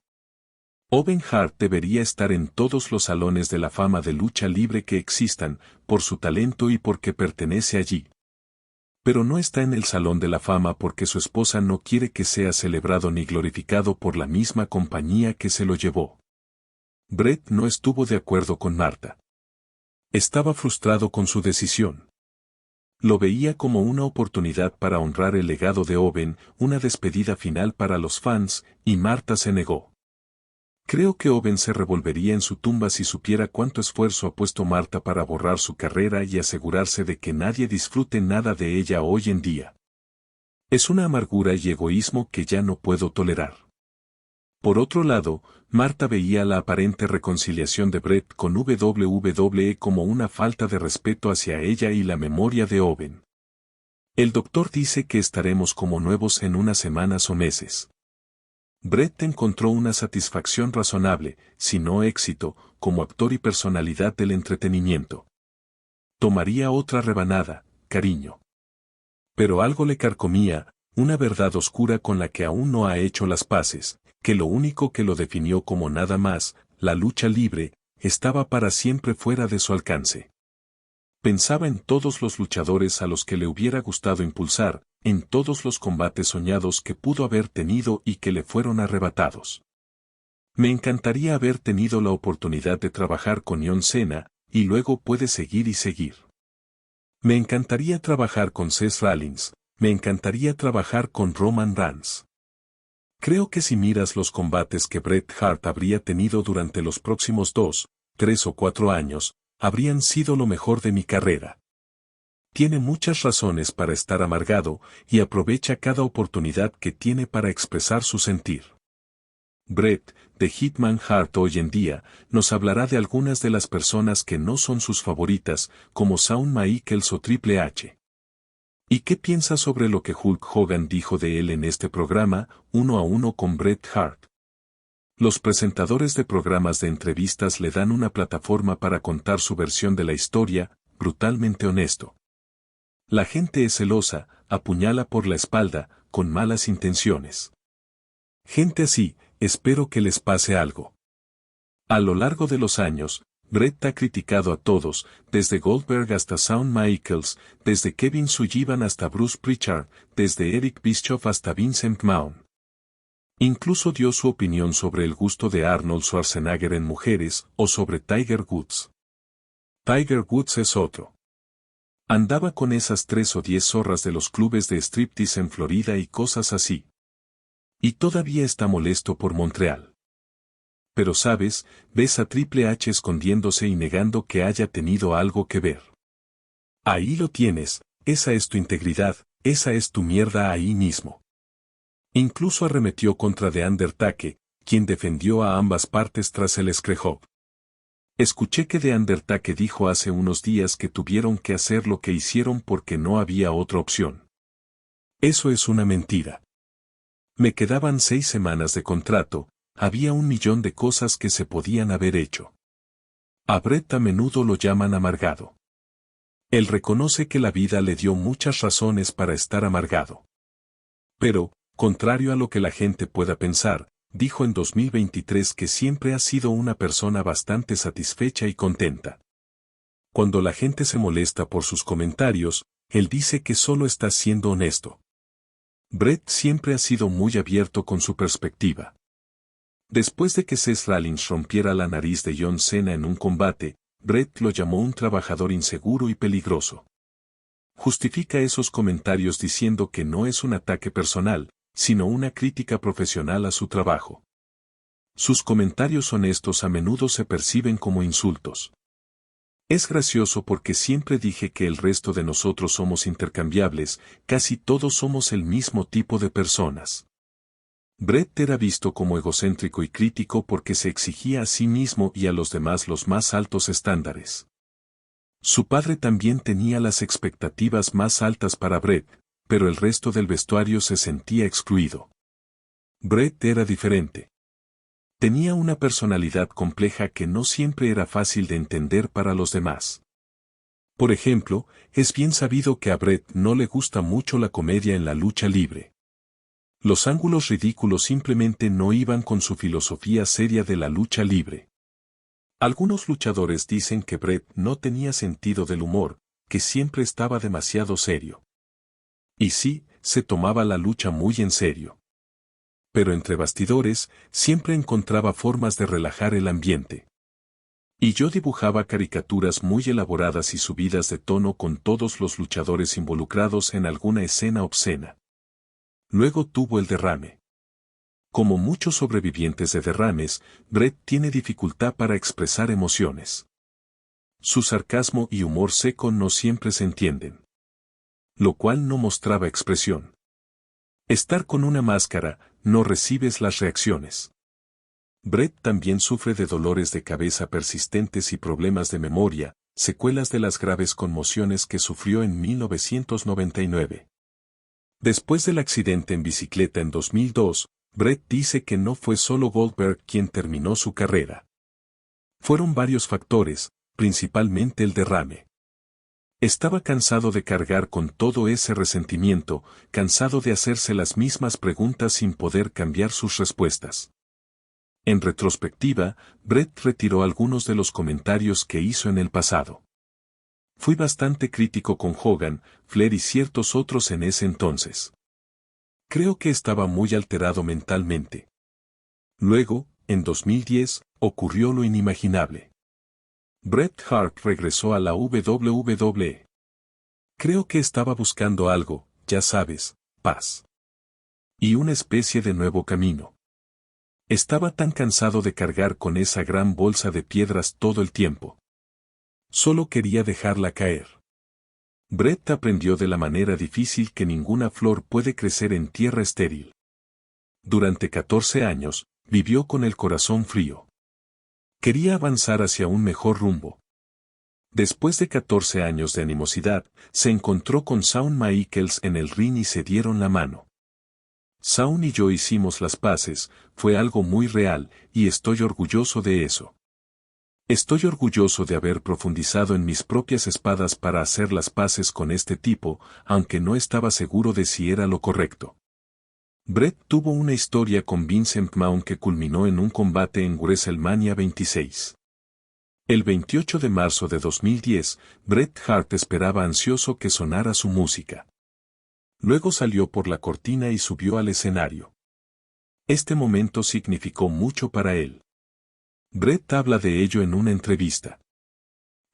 Owen Hart debería estar en todos los salones de la fama de lucha libre que existan, por su talento y porque pertenece allí. Pero no está en el Salón de la Fama porque su esposa no quiere que sea celebrado ni glorificado por la misma compañía que se lo llevó. Bret no estuvo de acuerdo con Marta. Estaba frustrado con su decisión. Lo veía como una oportunidad para honrar el legado de Owen, una despedida final para los fans, y Marta se negó. Creo que Owen se revolvería en su tumba si supiera cuánto esfuerzo ha puesto Marta para borrar su carrera y asegurarse de que nadie disfrute nada de ella hoy en día. Es una amargura y egoísmo que ya no puedo tolerar. Por otro lado, Marta veía la aparente reconciliación de Bret con WWE como una falta de respeto hacia ella y la memoria de Owen. El doctor dice que estaremos como nuevos en unas semanas o meses. Bret encontró una satisfacción razonable, si no éxito, como actor y personalidad del entretenimiento. Tomaría otra rebanada, cariño. Pero algo le carcomía, una verdad oscura con la que aún no ha hecho las paces, que lo único que lo definió como nada más, la lucha libre, estaba para siempre fuera de su alcance. Pensaba en todos los luchadores a los que le hubiera gustado impulsar, en todos los combates soñados que pudo haber tenido y que le fueron arrebatados. Me encantaría haber tenido la oportunidad de trabajar con John Cena, y luego puede seguir y seguir. Me encantaría trabajar con Seth Rollins, me encantaría trabajar con Roman Reigns. Creo que si miras los combates que Bret Hart habría tenido durante los próximos 2, 3 o 4 años, habrían sido lo mejor de mi carrera. Tiene muchas razones para estar amargado y aprovecha cada oportunidad que tiene para expresar su sentir. Bret, de Hitman Hart hoy en día, nos hablará de algunas de las personas que no son sus favoritas, como Shawn Michaels o Triple H. ¿Y qué piensas sobre lo que Hulk Hogan dijo de él en este programa, 1-1 con Bret Hart? Los presentadores de programas de entrevistas le dan una plataforma para contar su versión de la historia, brutalmente honesto. La gente es celosa, apuñala por la espalda, con malas intenciones. Gente así, espero que les pase algo. A lo largo de los años, Bret ha criticado a todos, desde Goldberg hasta Shawn Michaels, desde Kevin Sullivan hasta Bruce Pritchard, desde Eric Bischoff hasta Vincent McMahon. Incluso dio su opinión sobre el gusto de Arnold Schwarzenegger en mujeres, o sobre Tiger Woods. Tiger Woods es otro. Andaba con esas 3 o 10 zorras de los clubes de striptease en Florida y cosas así. Y todavía está molesto por Montreal. Pero sabes, ves a Triple H escondiéndose y negando que haya tenido algo que ver. Ahí lo tienes, esa es tu integridad, esa es tu mierda ahí mismo. Incluso arremetió contra The Undertaker, quien defendió a ambas partes tras el screw-job. Escuché que The Undertaker dijo hace unos días que tuvieron que hacer lo que hicieron porque no había otra opción. Eso es una mentira. Me quedaban 6 semanas de contrato, había 1.000.000 de cosas que se podían haber hecho. A Bret a menudo lo llaman amargado. Él reconoce que la vida le dio muchas razones para estar amargado. Pero, contrario a lo que la gente pueda pensar, dijo en 2023 que siempre ha sido una persona bastante satisfecha y contenta. Cuando la gente se molesta por sus comentarios, él dice que solo está siendo honesto. Bret siempre ha sido muy abierto con su perspectiva. Después de que Seth Rollins rompiera la nariz de John Cena en un combate, Bret lo llamó un trabajador inseguro y peligroso. Justifica esos comentarios diciendo que no es un ataque personal, sino una crítica profesional a su trabajo. Sus comentarios honestos a menudo se perciben como insultos. Es gracioso porque siempre dije que el resto de nosotros somos intercambiables, casi todos somos el mismo tipo de personas. Bret era visto como egocéntrico y crítico porque se exigía a sí mismo y a los demás los más altos estándares. Su padre también tenía las expectativas más altas para Bret, pero el resto del vestuario se sentía excluido. Bret era diferente. Tenía una personalidad compleja que no siempre era fácil de entender para los demás. Por ejemplo, es bien sabido que a Bret no le gusta mucho la comedia en la lucha libre. Los ángulos ridículos simplemente no iban con su filosofía seria de la lucha libre. Algunos luchadores dicen que Bret no tenía sentido del humor, que siempre estaba demasiado serio. Y sí, se tomaba la lucha muy en serio. Pero entre bastidores, siempre encontraba formas de relajar el ambiente. Y yo dibujaba caricaturas muy elaboradas y subidas de tono con todos los luchadores involucrados en alguna escena obscena. Luego tuvo el derrame. Como muchos sobrevivientes de derrames, Bret tiene dificultad para expresar emociones. Su sarcasmo y humor seco no siempre se entienden. Lo cual no mostraba expresión. Estar con una máscara, no recibes las reacciones. Bret también sufre de dolores de cabeza persistentes y problemas de memoria, secuelas de las graves conmociones que sufrió en 1999. Después del accidente en bicicleta en 2002, Bret dice que no fue solo Goldberg quien terminó su carrera. Fueron varios factores, principalmente el derrame. Estaba cansado de cargar con todo ese resentimiento, cansado de hacerse las mismas preguntas sin poder cambiar sus respuestas. En retrospectiva, Bret retiró algunos de los comentarios que hizo en el pasado. Fui bastante crítico con Hogan, Flair y ciertos otros en ese entonces. Creo que estaba muy alterado mentalmente. Luego, en 2010, ocurrió lo inimaginable. Bret Hart regresó a la WWE. Creo que estaba buscando algo, ya sabes, paz. Y una especie de nuevo camino. Estaba tan cansado de cargar con esa gran bolsa de piedras todo el tiempo. Solo quería dejarla caer. Bret aprendió de la manera difícil que ninguna flor puede crecer en tierra estéril. Durante 14 años, vivió con el corazón frío. Quería avanzar hacia un mejor rumbo. Después de 14 años de animosidad, se encontró con Shawn Michaels en el ring y se dieron la mano. Shawn y yo hicimos las paces, fue algo muy real, y estoy orgulloso de eso. Estoy orgulloso de haber profundizado en mis propias espadas para hacer las paces con este tipo, aunque no estaba seguro de si era lo correcto. Bret tuvo una historia con Vince McMahon que culminó en un combate en WrestleMania 26. El 28 de marzo de 2010, Bret Hart esperaba ansioso que sonara su música. Luego salió por la cortina y subió al escenario. Este momento significó mucho para él. Bret habla de ello en una entrevista.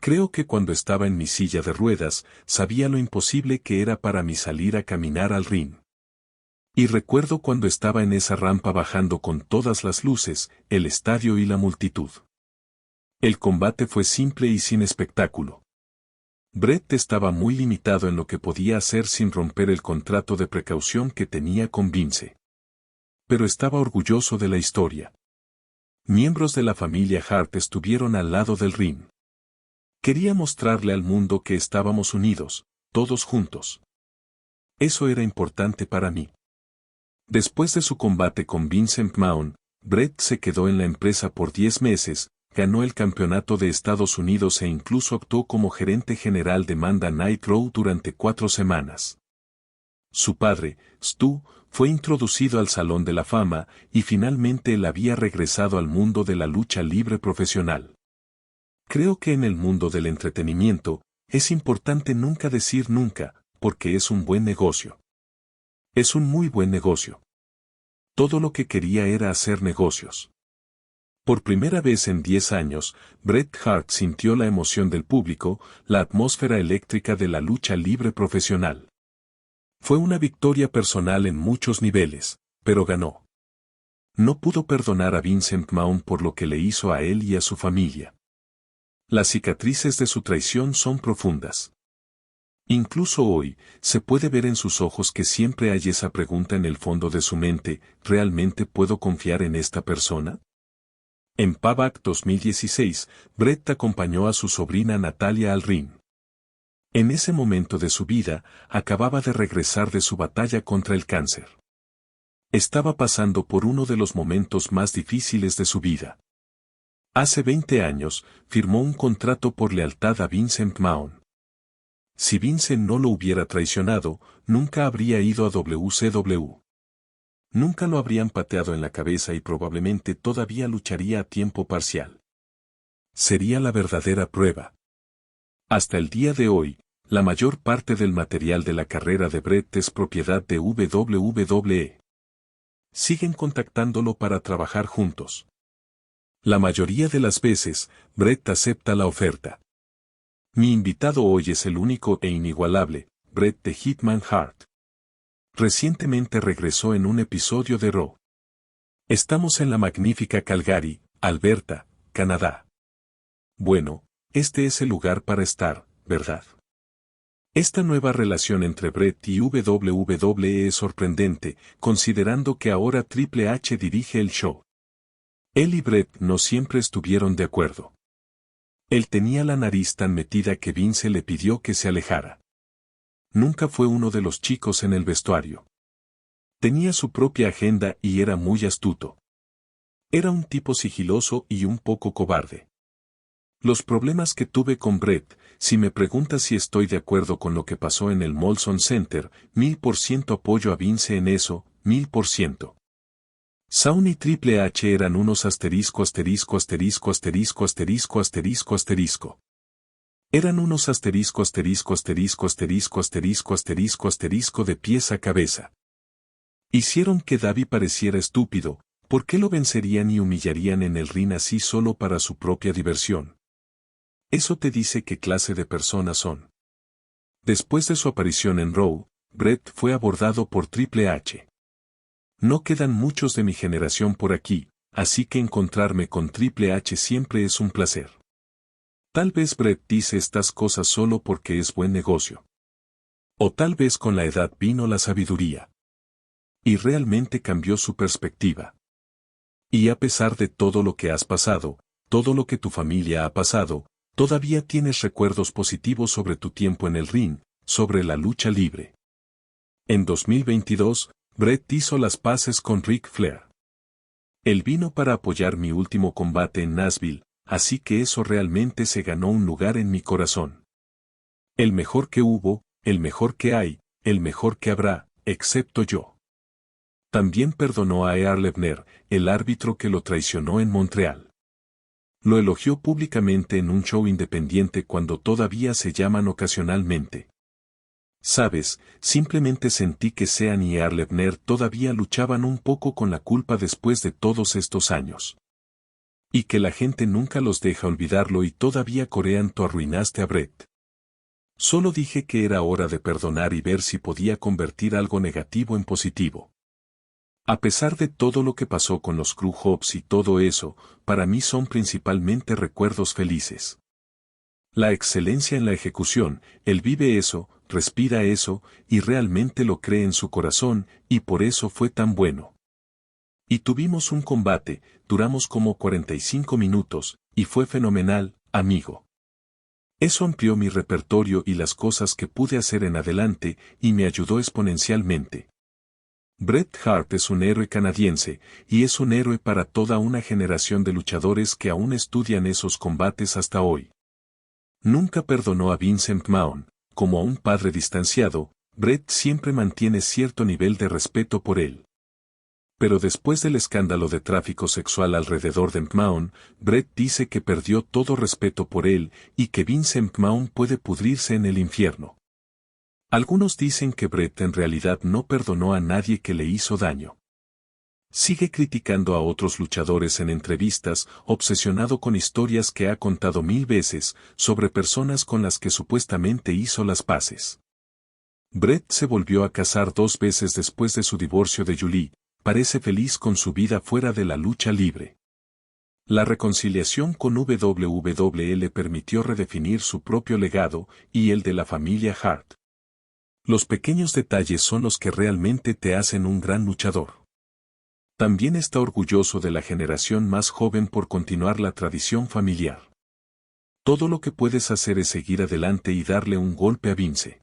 Creo que cuando estaba en mi silla de ruedas, sabía lo imposible que era para mí salir a caminar al ring. Y recuerdo cuando estaba en esa rampa bajando con todas las luces, el estadio y la multitud. El combate fue simple y sin espectáculo. Bret estaba muy limitado en lo que podía hacer sin romper el contrato de precaución que tenía con Vince. Pero estaba orgulloso de la historia. Miembros de la familia Hart estuvieron al lado del ring. Quería mostrarle al mundo que estábamos unidos, todos juntos. Eso era importante para mí. Después de su combate con Vince McMahon, Bret se quedó en la empresa por 10 meses, ganó el campeonato de Estados Unidos e incluso actuó como gerente general de Monday Night Raw durante 4 semanas. Su padre, Stu, fue introducido al Salón de la Fama y finalmente él había regresado al mundo de la lucha libre profesional. Creo que en el mundo del entretenimiento, es importante nunca decir nunca, porque es un buen negocio. Es un muy buen negocio. Todo lo que quería era hacer negocios. Por primera vez en 10 años, Bret Hart sintió la emoción del público, la atmósfera eléctrica de la lucha libre profesional. Fue una victoria personal en muchos niveles, pero ganó. No pudo perdonar a Vince McMahon por lo que le hizo a él y a su familia. Las cicatrices de su traición son profundas. Incluso hoy, se puede ver en sus ojos que siempre hay esa pregunta en el fondo de su mente, ¿realmente puedo confiar en esta persona? En Payback 2016, Bret acompañó a su sobrina Natalia al ring. En ese momento de su vida, acababa de regresar de su batalla contra el cáncer. Estaba pasando por uno de los momentos más difíciles de su vida. Hace 20 años, firmó un contrato por lealtad a Vince McMahon. Si Vince no lo hubiera traicionado, nunca habría ido a WCW. Nunca lo habrían pateado en la cabeza y probablemente todavía lucharía a tiempo parcial. Sería la verdadera prueba. Hasta el día de hoy, la mayor parte del material de la carrera de Bret es propiedad de WWE. Siguen contactándolo para trabajar juntos. La mayoría de las veces, Bret acepta la oferta. Mi invitado hoy es el único e inigualable, Bret the Hitman Hart. Recientemente regresó en un episodio de Raw. Estamos en la magnífica Calgary, Alberta, Canadá. Bueno, este es el lugar para estar, ¿verdad? Esta nueva relación entre Bret y WWE es sorprendente, considerando que ahora Triple H dirige el show. Él y Bret no siempre estuvieron de acuerdo. Él tenía la nariz tan metida que Vince le pidió que se alejara. Nunca fue uno de los chicos en el vestuario. Tenía su propia agenda y era muy astuto. Era un tipo sigiloso y un poco cobarde. Los problemas que tuve con Bret, si me preguntas si estoy de acuerdo con lo que pasó en el Molson Center, 1000% apoyo a Vince en eso, 1000%. Shawn y Triple H eran unos asterisco. Eran unos asterisco de pies a cabeza. Hicieron que Davey pareciera estúpido, ¿por qué lo vencerían y humillarían en el ring así solo para su propia diversión? Eso te dice qué clase de personas son. Después de su aparición en Raw, Bret fue abordado por Triple H. No quedan muchos de mi generación por aquí, así que encontrarme con Triple H siempre es un placer. Tal vez Bret dice estas cosas solo porque es buen negocio. O tal vez con la edad vino la sabiduría. Y realmente cambió su perspectiva. Y a pesar de todo lo que has pasado, todo lo que tu familia ha pasado, Todavía tienes recuerdos positivos sobre tu tiempo en el ring, sobre la lucha libre. En 2022, Bret hizo las paces con Ric Flair. Él vino para apoyar mi último combate en Nashville, así que eso realmente se ganó un lugar en mi corazón. El mejor que hubo, el mejor que hay, el mejor que habrá, excepto yo. También perdonó a Earl Hebner, el árbitro que lo traicionó en Montreal. Lo elogió públicamente en un show independiente cuando todavía se llaman ocasionalmente. Sabes, simplemente sentí que Sean y Earl Hebner todavía luchaban un poco con la culpa después de todos estos años. Y que la gente nunca los deja olvidarlo y todavía corean "tú arruinaste a Bret". Solo dije que era hora de perdonar y ver si podía convertir algo negativo en positivo. A pesar de todo lo que pasó con los Screw Jobs y todo eso, para mí son principalmente recuerdos felices. La excelencia en la ejecución, él vive eso, respira eso, y realmente lo cree en su corazón, y por eso fue tan bueno. Y tuvimos un combate, duramos como 45 minutos, y fue fenomenal, amigo. Eso amplió mi repertorio y las cosas que pude hacer en adelante, y me ayudó exponencialmente. Bret Hart es un héroe canadiense, y es un héroe para toda una generación de luchadores que aún estudian esos combates hasta hoy. Nunca perdonó a Vince McMahon, como a un padre distanciado, Bret siempre mantiene cierto nivel de respeto por él. Pero después del escándalo de tráfico sexual alrededor de McMahon, Bret dice que perdió todo respeto por él y que Vince McMahon puede pudrirse en el infierno. Algunos dicen que Bret en realidad no perdonó a nadie que le hizo daño. Sigue criticando a otros luchadores en entrevistas, obsesionado con historias que ha contado 1000 veces, sobre personas con las que supuestamente hizo las paces. Bret se volvió a casar 2 veces después de su divorcio de Julie, parece feliz con su vida fuera de la lucha libre. La reconciliación con WWE le permitió redefinir su propio legado, y el de la familia Hart. Los pequeños detalles son los que realmente te hacen un gran luchador. También está orgulloso de la generación más joven por continuar la tradición familiar. Todo lo que puedes hacer es seguir adelante y darle un golpe a Vince.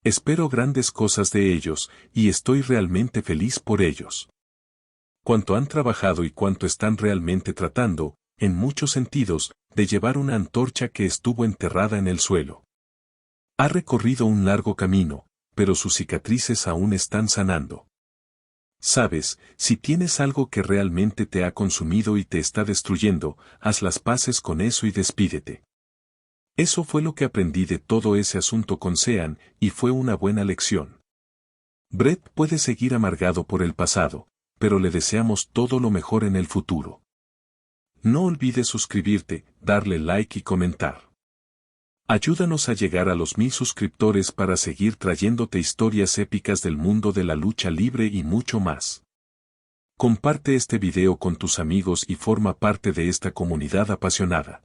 Espero grandes cosas de ellos, y estoy realmente feliz por ellos. Cuánto han trabajado y cuánto están realmente tratando, en muchos sentidos, de llevar una antorcha que estuvo enterrada en el suelo. Ha recorrido un largo camino, pero sus cicatrices aún están sanando. Sabes, si tienes algo que realmente te ha consumido y te está destruyendo, haz las paces con eso y despídete. Eso fue lo que aprendí de todo ese asunto con Sean, y fue una buena lección. Bret puede seguir amargado por el pasado, pero le deseamos todo lo mejor en el futuro. No olvides suscribirte, darle like y comentar. Ayúdanos a llegar a los 1000 suscriptores para seguir trayéndote historias épicas del mundo de la lucha libre y mucho más. Comparte este video con tus amigos y forma parte de esta comunidad apasionada.